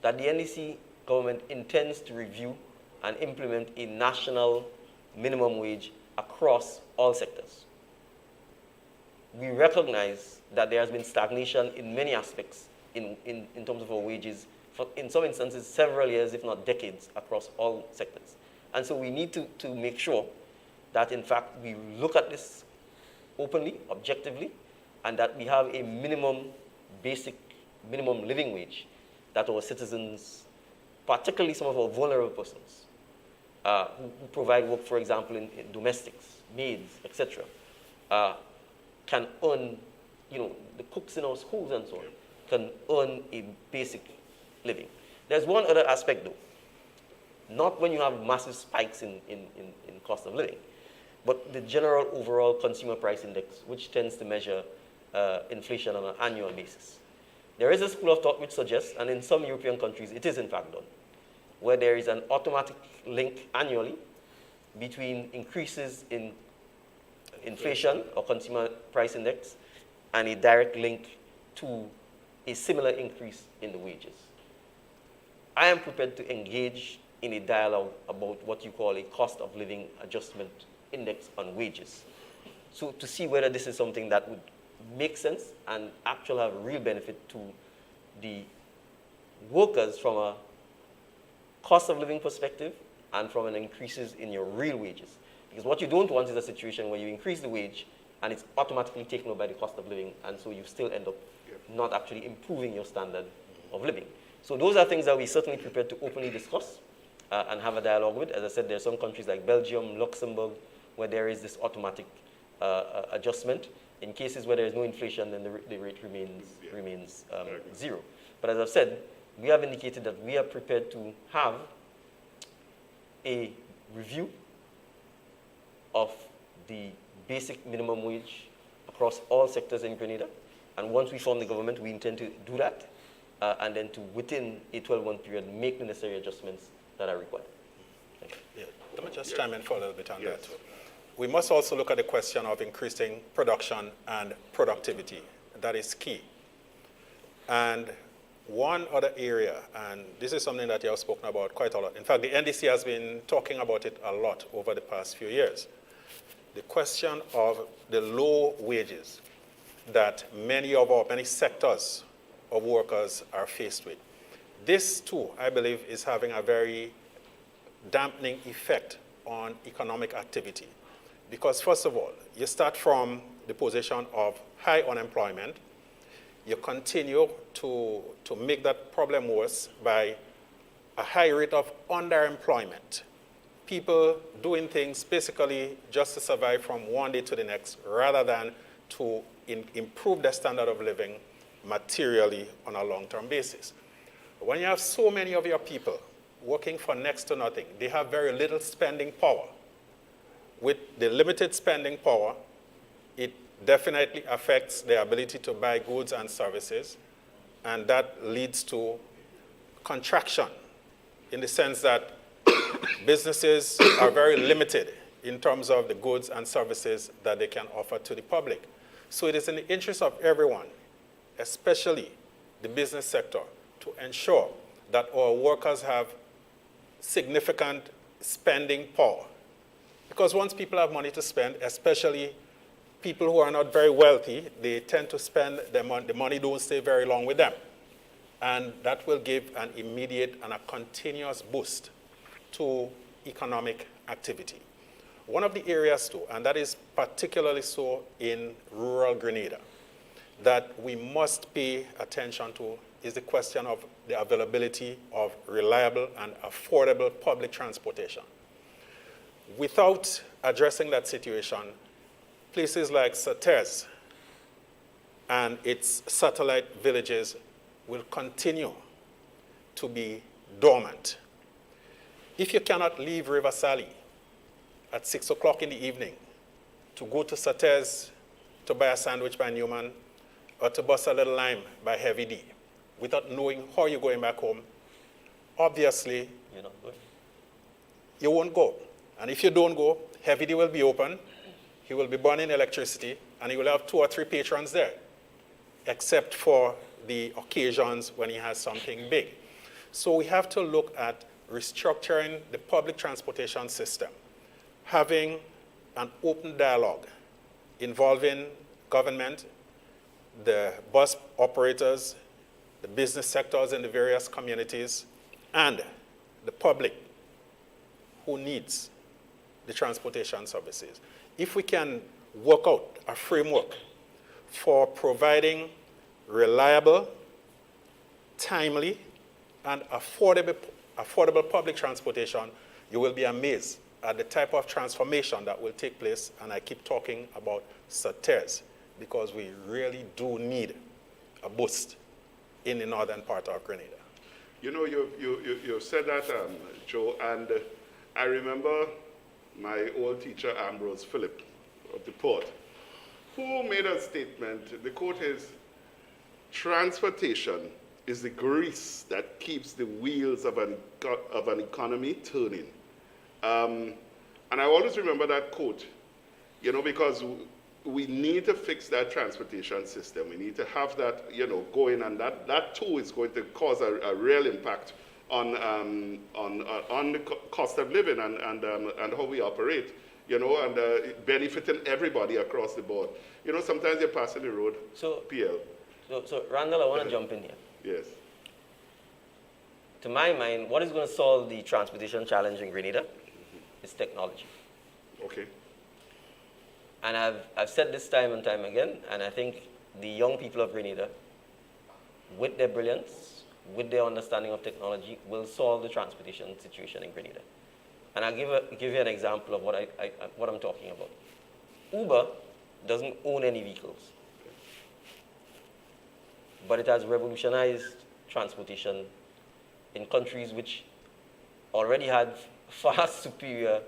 that the NDC government intends to review and implement a national minimum wage across all sectors. We recognize that there has been stagnation in many aspects in terms of our wages, for, in some instances, several years, if not decades, across all sectors. And so we need to make sure that, in fact, we look at this openly, objectively, and that we have a minimum living wage that our citizens, particularly some of our vulnerable persons, who provide work, for example, in domestics, maids, etc., can earn, the cooks in our schools and so on, can earn a basic living. There's one other aspect, though. Not when you have massive spikes in cost of living, but the general overall consumer price index, which tends to measure inflation on an annual basis. There is a school of thought which suggests, and in some European countries it is in fact done, where there is an automatic link annually between increases in inflation or consumer price index and a direct link to a similar increase in the wages. I am prepared to engage in a dialogue about what you call a cost of living adjustment index on wages. So to see whether this is something that would make sense and actually have a real benefit to the workers from a cost of living perspective and from an increases in your real wages. Because what you don't want is a situation where you increase the wage and it's automatically taken up by the cost of living, and so you still end up not actually improving your standard of living. So those are things that we certainly prepared to openly discuss and have a dialogue with. As I said, there are some countries like Belgium, Luxembourg, where there is this automatic adjustment. In cases where there is no inflation, then the rate remains zero. But as I've said, we have indicated that we are prepared to have a review of the basic minimum wage across all sectors in Grenada. And once we form the government, we intend to do that, and then to, within a 12-month period, make the necessary adjustments that are required. Thank you. Yeah. Let me just chime in for a little bit on that. We must also look at the question of increasing production and productivity. That is key. And one other area, and this is something that you have spoken about quite a lot. In fact, the NDC has been talking about it a lot over the past few years. The question of the low wages that many sectors of workers are faced with. This, too, I believe, is having a very dampening effect on economic activity. Because, first of all, you start from the position of high unemployment. You continue to make that problem worse by a high rate of underemployment. People doing things basically just to survive from one day to the next, rather than to improve their standard of living materially on a long-term basis. When you have so many of your people working for next to nothing, they have very little spending power. With the limited spending power, it definitely affects their ability to buy goods and services, and that leads to contraction in the sense that businesses are very limited in terms of the goods and services that they can offer to the public. So it is in the interest of everyone, especially the business sector, to ensure that our workers have significant spending power. Because once people have money to spend, especially people who are not very wealthy, they tend to spend their money. The money don't stay very long with them. And that will give an immediate and a continuous boost to economic activity. One of the areas too, and that is particularly so in rural Grenada, that we must pay attention to is the question of the availability of reliable and affordable public transportation. Without addressing that situation, places like Sates and its satellite villages will continue to be dormant. If you cannot leave River Sally at 6 o'clock in the evening to go to Sates to buy a sandwich by Newman or to bust a little lime by Heavy D, without knowing how you're going back home, obviously, You're not going. You won't go. And if you don't go, Heavy D will be open, he will be burning electricity, and he will have 2 or 3 patrons there, except for the occasions when he has something big. So we have to look at restructuring the public transportation system, having an open dialogue involving government, the bus operators, the business sectors in the various communities, and the public who needs the transportation services. If we can work out a framework for providing reliable, timely, and affordable public transportation, you will be amazed at the type of transformation that will take place. And I keep talking about Sates because we really do need a boost in the northern part of Grenada. You know, you said that, Joe, and I remember my old teacher, Ambrose Phillip of the port, who made a statement. The quote is, transportation is the grease that keeps the wheels of an economy turning. And I always remember that quote, you know, because we need to fix that transportation system. We need to have that, you know, going, and that too is going to cause a real impact on the cost of living and how we operate, you know, and benefiting everybody across the board. You know, sometimes you're passing the road, So, PL. So Randall, I want to jump in here. Yes. to my mind, what is going to solve the transportation challenge in Grenada is technology. Okay. And I've said this time and time again, and I think the young people of Grenada, with their brilliance, with their understanding of technology, will solve the transportation situation in Grenada. And I'll give you an example of what I'm talking about. Uber doesn't own any vehicles, but it has revolutionized transportation in countries which already had far superior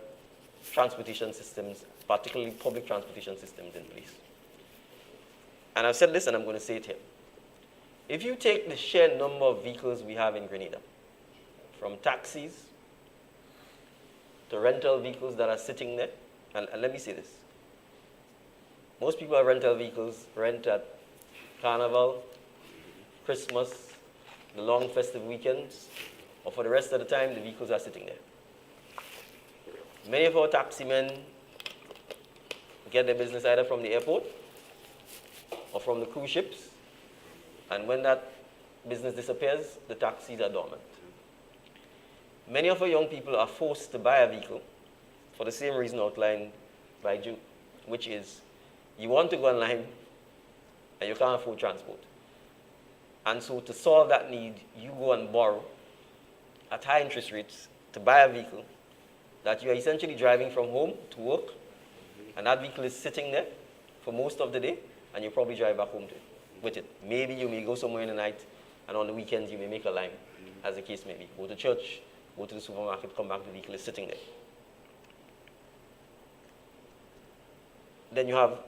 transportation systems, particularly public transportation systems in place. And I've said this and I'm going to say it here. If you take the sheer number of vehicles we have in Grenada, from taxis to rental vehicles that are sitting there, and let me say this. Most people have rental vehicles, rent at Carnival, Christmas, the long festive weekends, or for the rest of the time, the vehicles are sitting there. Many of our taximen get their business either from the airport or from the cruise ships, and when that business disappears, the taxis are dormant. Many of our young people are forced to buy a vehicle for the same reason outlined by June, which is you want to go online and you can't afford transport. And so to solve that need, you go and borrow at high interest rates to buy a vehicle that you are essentially driving from home to work, and that vehicle is sitting there for most of the day, and you probably drive back home with it. Maybe you may go somewhere in the night, and on the weekends you may make a line, as the case may be. Go to church, go to the supermarket, come back, the vehicle is sitting there. Then you have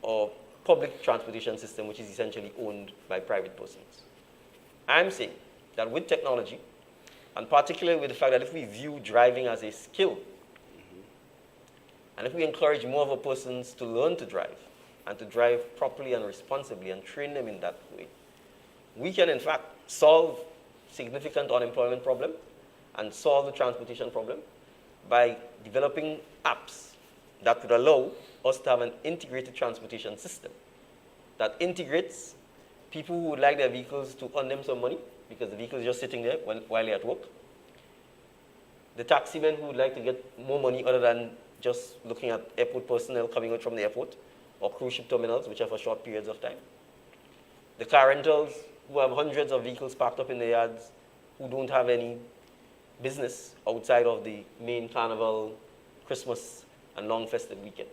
a public transportation system which is essentially owned by private persons. I'm saying that with technology, and particularly with the fact that if we view driving as a skill, and if we encourage more of our persons to learn to drive, and to drive properly and responsibly and train them in that way, we can in fact solve significant unemployment problem and solve the transportation problem by developing apps that would allow us to have an integrated transportation system that integrates people who would like their vehicles to earn them some money because the vehicle is just sitting there while they're at work, the taximen who would like to get more money other than just looking at airport personnel coming out from the airport, or cruise ship terminals, which are for short periods of time, the car rentals who have hundreds of vehicles parked up in their yards who don't have any business outside of the main Carnival, Christmas, and long festive weekends.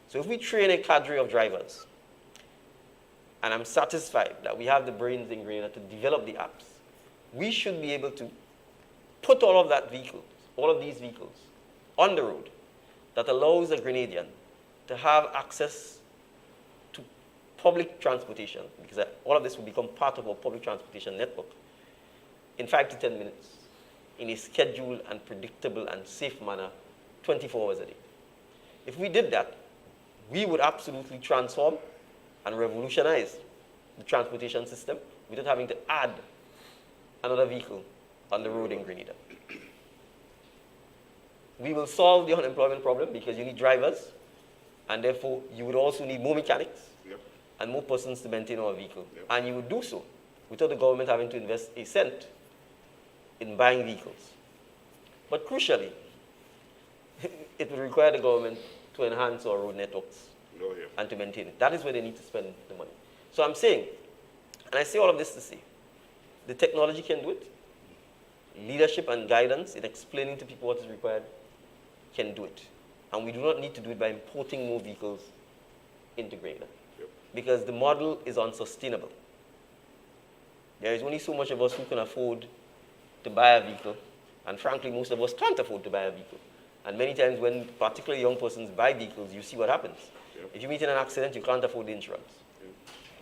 So if we train a cadre of drivers, and I'm satisfied that we have the brains in Grenada to develop the apps, we should be able to put all of these vehicles on the road that allows a Grenadian to have access to public transportation, because all of this will become part of our public transportation network, in 5 to 10 minutes, in a scheduled and predictable and safe manner, 24 hours a day. If we did that, we would absolutely transform and revolutionize the transportation system without having to add another vehicle on the road in Grenada. We will solve the unemployment problem because you need drivers, and therefore you would also need more mechanics and more persons to maintain our vehicle. And you would do so without the government having to invest a cent in buying vehicles. But crucially, it would require the government to enhance our road networks and to maintain it. That is where they need to spend the money. So I'm saying, and I say all of this to say, the technology can do it. Leadership and guidance in explaining to people what is required can do it. And we do not need to do it by importing more vehicles into Grenada, because the model is unsustainable. There is only so much of us who can afford to buy a vehicle, and frankly, most of us can't afford to buy a vehicle. And many times when particularly young persons buy vehicles, you see what happens. If you meet in an accident, you can't afford the insurance.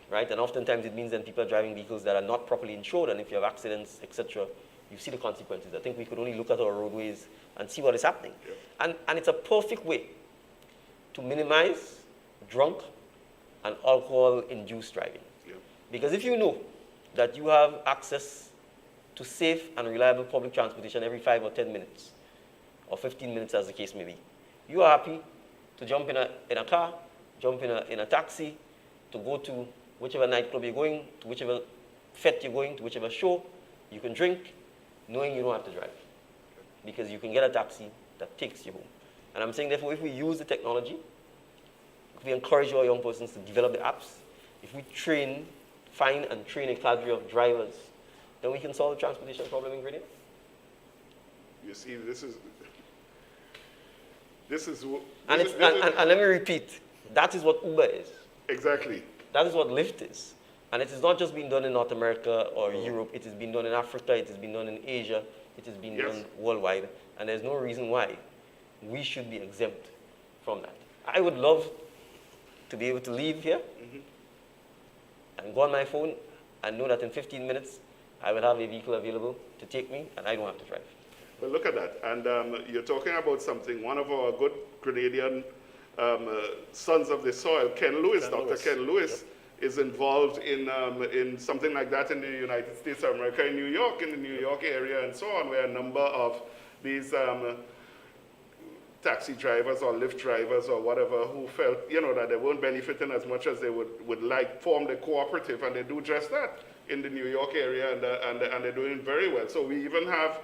Right? And oftentimes it means that people are driving vehicles that are not properly insured, and if you have accidents, etc., you see the consequences. I think we could only look at our roadways and see what is happening. And it's a perfect way to minimize drunk and alcohol-induced driving. Because if you know that you have access to safe and reliable public transportation every 5 or 10 minutes, or 15 minutes as the case may be, you are happy to jump in a car, jump in a taxi, to go to whichever nightclub you're going, to whichever fete you're going, to whichever show. You can drink, knowing you don't have to drive. Because you can get a taxi that takes you home. And I'm saying, therefore, if we use the technology, if we encourage our young persons to develop the apps, if we find and train a cadre of drivers, then we can solve the transportation problem in Grenada. You see, this is. And let me repeat, that is what Uber is. Exactly. That is what Lyft is. And it is not just being done in North America or Europe, it has been done in Africa, it has been done in Asia, it has been done worldwide. And there's no reason why we should be exempt from that. I would love to be able to leave here and go on my phone and know that in 15 minutes I will have a vehicle available to take me and I don't have to drive. Well, look at that. And you're talking about something, one of our good Grenadian sons of the soil, Dr. Ken Lewis, is involved in something like that in the United States of America, in New York, in the New York area and so on, where a number of these taxi drivers or Lyft drivers or whatever who felt, that they weren't benefiting as much as they would like, formed a cooperative, and they do just that in the New York area, and they're doing very well. So we even have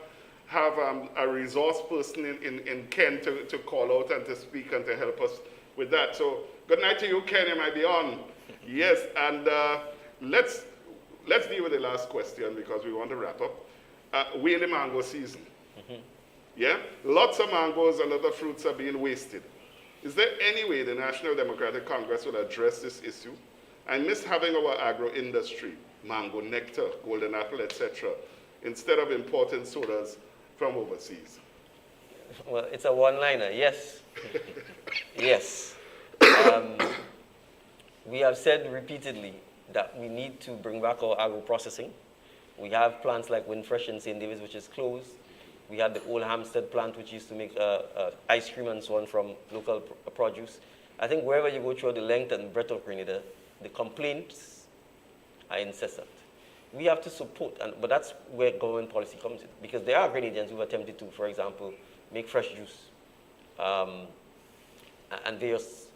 a resource person in Ken to call out and to speak and to help us with that. So good night to you, Ken. You might be on. Yes, and let's deal with the last question because we want to wrap up. We're in the mango season. Yeah? Lots of mangoes and other fruits are being wasted. Is there any way the National Democratic Congress will address this issue? I miss having our agro-industry, mango, nectar, golden apple, etc., instead of importing sodas from overseas. Well, it's a one-liner, yes. Yes. We have said repeatedly that we need to bring back our agro-processing. We have plants like Windfresh in St. David's, which is closed. We had the old Hampstead plant, which used to make ice cream and so on from local produce. I think wherever you go through the length and breadth of Grenada, the complaints are incessant. We have to support, but that's where government policy comes in, because there are Grenadians who have attempted to, for example, make fresh juice and various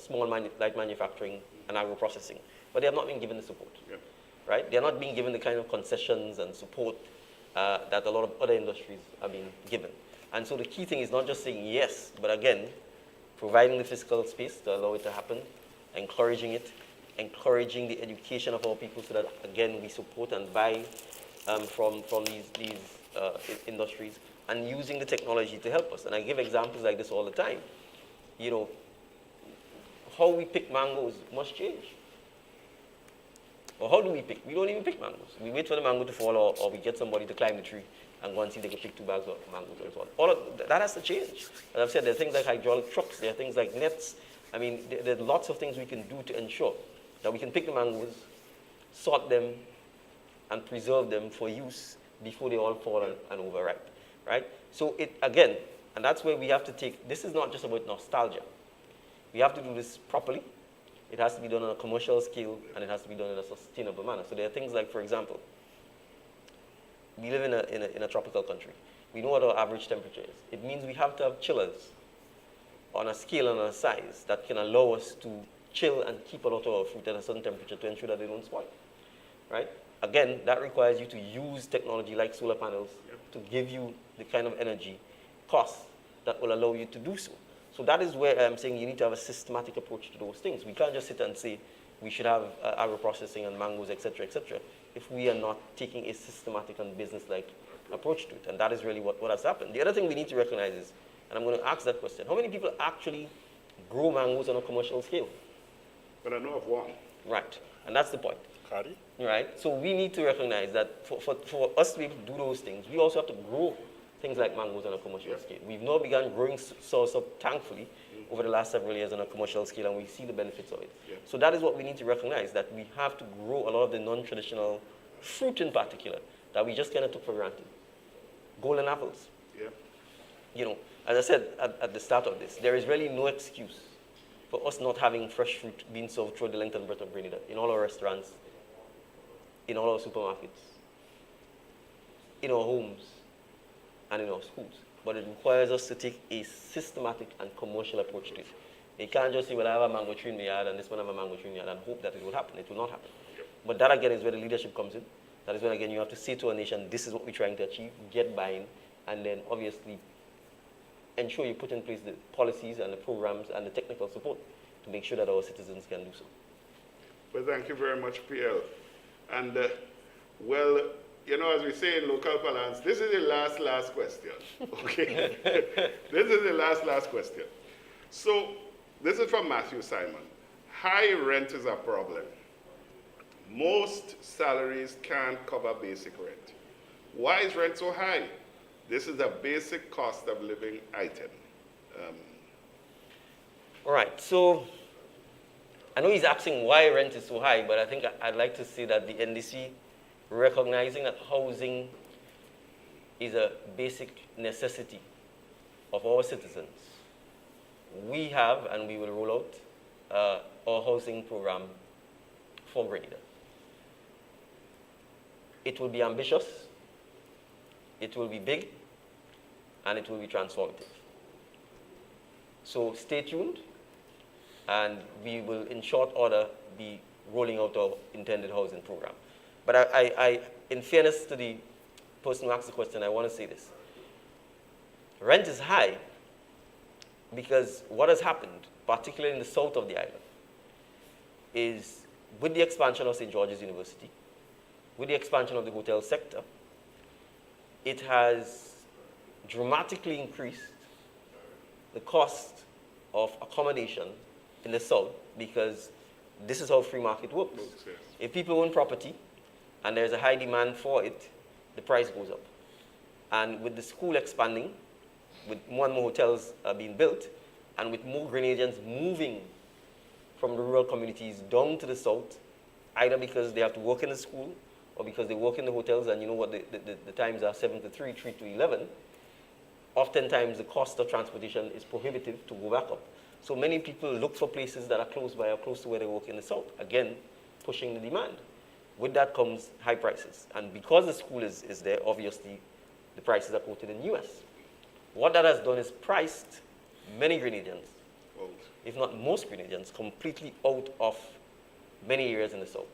small light manufacturing and agro-processing, but they have not been given the support, right? They are not being given the kind of concessions and support that a lot of other industries are being given. And so the key thing is not just saying yes, but again, providing the fiscal space to allow it to happen, encouraging it, encouraging the education of our people so that, again, we support and buy from these industries, and using the technology to help us. And I give examples like this all the time. How we pick mangoes must change. Or how do we pick? We don't even pick mangoes. We wait for the mango to fall, or we get somebody to climb the tree and go and see if they can pick 2 bags of mangoes and so on. All of that has to change. As I've said, there are things like hydraulic trucks, there are things like nets. I mean, there are lots of things we can do to ensure that we can pick the mangoes, sort them, and preserve them for use before they all fall and overripe, right? So again, and that's where we have to take, this is not just about nostalgia. We have to do this properly. It has to be done on a commercial scale, and it has to be done in a sustainable manner. So there are things like, for example, we live in a tropical country. We know what our average temperature is. It means we have to have chillers on a scale and on a size that can allow us to chill and keep a lot of our fruit at a certain temperature to ensure that they don't spoil, right? Again, that requires you to use technology like solar panels to give you the kind of energy cost that will allow you to do so. So that is where I'm saying you need to have a systematic approach to those things. We can't just sit and say we should have agro-processing and mangoes, etc., if we are not taking a systematic and business-like approach to it. And that is really what has happened. The other thing we need to recognize is, and I'm going to ask that question, how many people actually grow mangoes on a commercial scale? But I know of one. Right, and that's the point. Cardi? Right, so we need to recognize that for us to be able to do those things, we also have to grow things like mangoes on a commercial scale. We've now begun growing salsa, thankfully, over the last several years on a commercial scale, and we see the benefits of it. So that is what we need to recognize, that we have to grow a lot of the non-traditional fruit in particular that we just kind of took for granted. Golden apples. As I said at the start of this, there is really no excuse for us not having fresh fruit being served through the length and breadth of Grenada, in all our restaurants, in all our supermarkets, in our homes, and in our schools. But it requires us to take a systematic and commercial approach to it. You can't just say, well, I have a mango tree in my yard and this one have a mango tree in my yard and hope that it will happen. It will not happen. But that, again, is where the leadership comes in, That is when, again, you have to say to a nation, this is what we're trying to achieve, get buy-in, and then obviously ensure you put in place the policies and the programs and the technical support to make sure that our citizens can do so. Well, thank you very much, PL. And, well, you know, as we say in local parlance, this is the last question, okay? This is the last question. So, this is from Matthew Simon. High rent is a problem. Most salaries can't cover basic rent. Why is rent so high? This is a basic cost of living item. All right, so I know he's asking why rent is so high, but I think I'd like to say that the NDC, recognizing that housing is a basic necessity of our citizens, we have and we will roll out our housing program for Grenada. It will be ambitious, it will be big, and it will be transformative. So stay tuned, and we will, in short order, be rolling out our intended housing program. But I, in fairness to the person who asked the question, I want to say this. Rent is high because what has happened, particularly in the south of the island, is with the expansion of St. George's University, with the expansion of the hotel sector, it has dramatically increased the cost of accommodation in the south, because this is how free market works. If people own property and there's a high demand for it, the price goes up. And with the school expanding, with more and more hotels being built, and with more Grenadians moving from the rural communities down to the south, either because they have to work in the school or because they work in the hotels, and you know what the times are 7 to 3, 3 to 11, oftentimes the cost of transportation is prohibitive to go back up. So many people look for places that are close by or close to where they work in the south, again, pushing the demand. With that comes high prices. And because the school is there, obviously, the prices are quoted in US. What that has done is priced many Grenadians, if not most Grenadians, completely out of many areas in the south.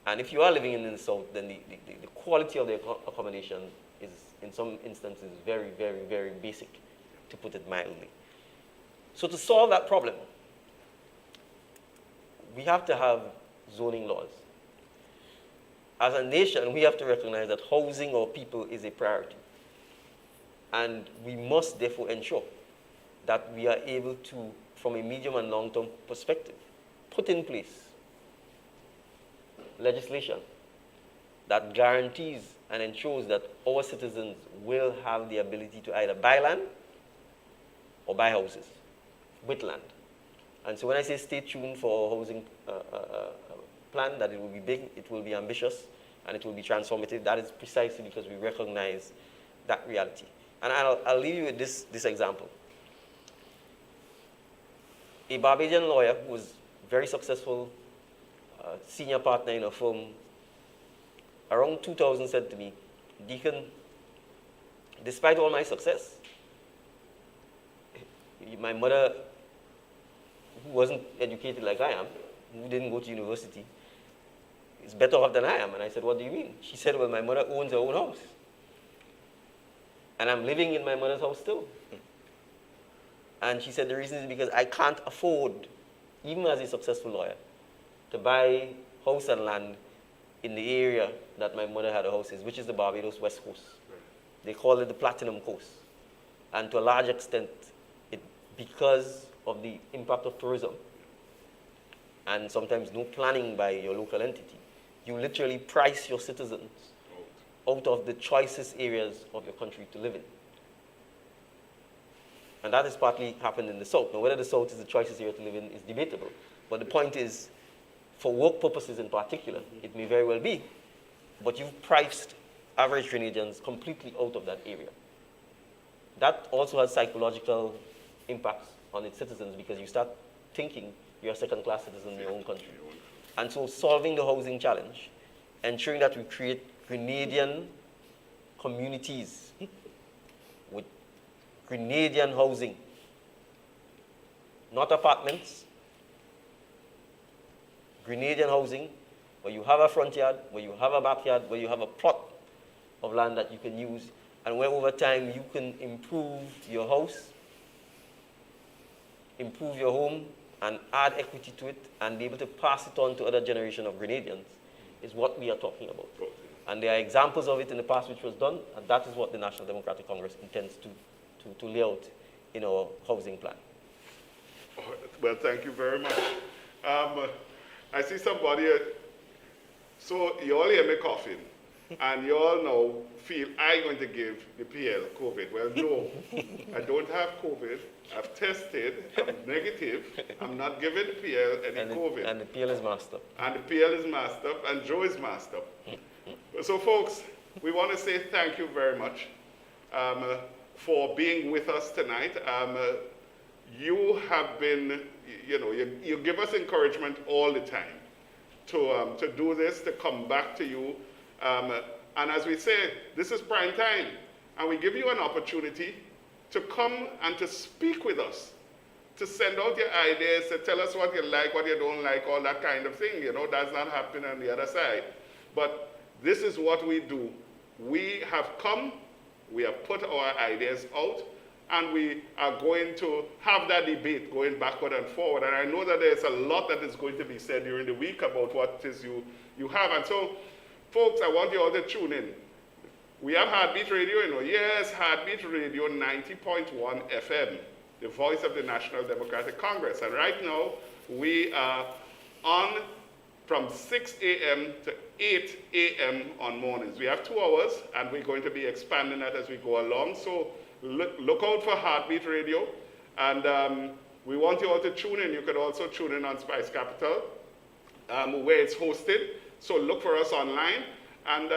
And if you are living in the south, then the quality of the accommodation is, in some instances, very, very, very basic, to put it mildly. So to solve that problem, we have to have zoning laws. As a nation, we have to recognize that housing our people is a priority. And we must therefore ensure that we are able to, from a medium and long-term perspective, put in place legislation that guarantees and ensures that our citizens will have the ability to either buy land or buy houses with land. And so when I say stay tuned for our housing plan, that it will be big, it will be ambitious, and it will be transformative, that is precisely because we recognize that reality. And I'll leave you with this example. A Barbadian lawyer who was very successful, senior partner in a firm, around 2000 said to me, Dickon, despite all my success, my mother, who wasn't educated like I am, who didn't go to university, is better off than I am. And I said, what do you mean? She said, well, my mother owns her own house. And I'm living in my mother's house still. And she said the reason is because I can't afford, even as a successful lawyer, to buy house and land in the area that my mother had a house in, which is the Barbados West Coast. They call it the Platinum Coast. And to a large extent, because of the impact of tourism and sometimes no planning by your local entity, you literally price your citizens out of the choicest areas of your country to live in. And that has partly happened in the south. Now, whether the south is the choicest area to live in is debatable. But the point is, for work purposes in particular, it may very well be, but you've priced average Grenadians completely out of that area. That also has psychological impacts on its citizens, because you start thinking you're a second-class citizen in your own country. And so solving the housing challenge, ensuring that we create Grenadian communities with Grenadian housing, not apartments, Grenadian housing where you have a front yard, where you have a backyard, where you have a plot of land that you can use, and where over time you can improve your house, improve your home, and add equity to it, and be able to pass it on to other generation of Grenadians, is what we are talking about. And there are examples of it in the past which was done, and that is what the National Democratic Congress intends to lay out in our housing plan. Well, thank you very much. I see somebody, so you all hear me coughing, and you all now feel I'm going to give the PL COVID. Well, no, I don't have COVID. I've tested, I'm negative. I'm not giving the PL any COVID. And the PL is masked up. And the PL is masked up, and Joe is masked up. So, folks, we want to say thank you very much for being with us tonight. You have been, you give us encouragement all the time to do this, to come back to you. And as we say, this is prime time, and we give you an opportunity to come and to speak with us, to send out your ideas, to tell us what you like, what you don't like, all that kind of thing. That's not happening on the other side. But this is what we do. We have come, we have put our ideas out, and we are going to have that debate going backward and forward. And I know that there's a lot that is going to be said during the week about what it is you have. And so, folks, I want you all to tune in. We have Heartbeat Radio, Yes, Heartbeat Radio 90.1 FM, the voice of the National Democratic Congress. And right now, we are on from 6 a.m. to 8 a.m. on mornings. We have 2 hours, and we're going to be expanding that as we go along. So look out for Heartbeat Radio, and we want you all to tune in. You could also tune in on Spice Capital, where it's hosted. So look for us online, and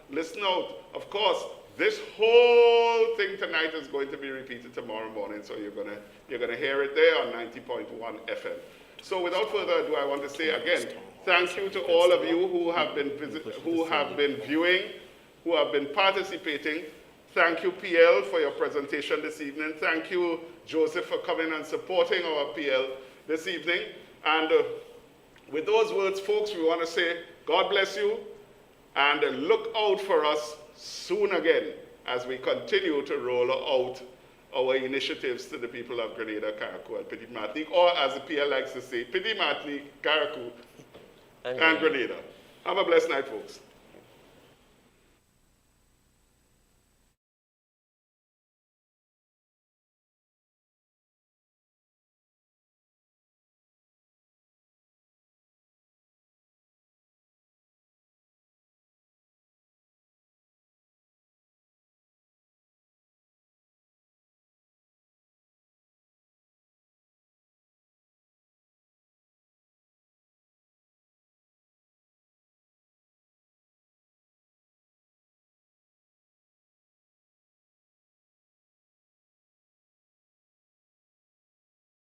listen out. Of course, this whole thing tonight is going to be repeated tomorrow morning, so you're gonna hear it there on 90.1 FM. So without further ado, I want to say again, thank you to all of you who have been viewing, who have been participating. Thank you, PL, for your presentation this evening. Thank you, Joseph, for coming and supporting our PL this evening. And with those words, folks, we want to say God bless you, and look out for us soon again as we continue to roll out our initiatives to the people of Grenada, Carriacou, and Petite Martinique, or as the PL likes to say, Petite Martinique, Carriacou, and Grenada. Have a blessed night, folks.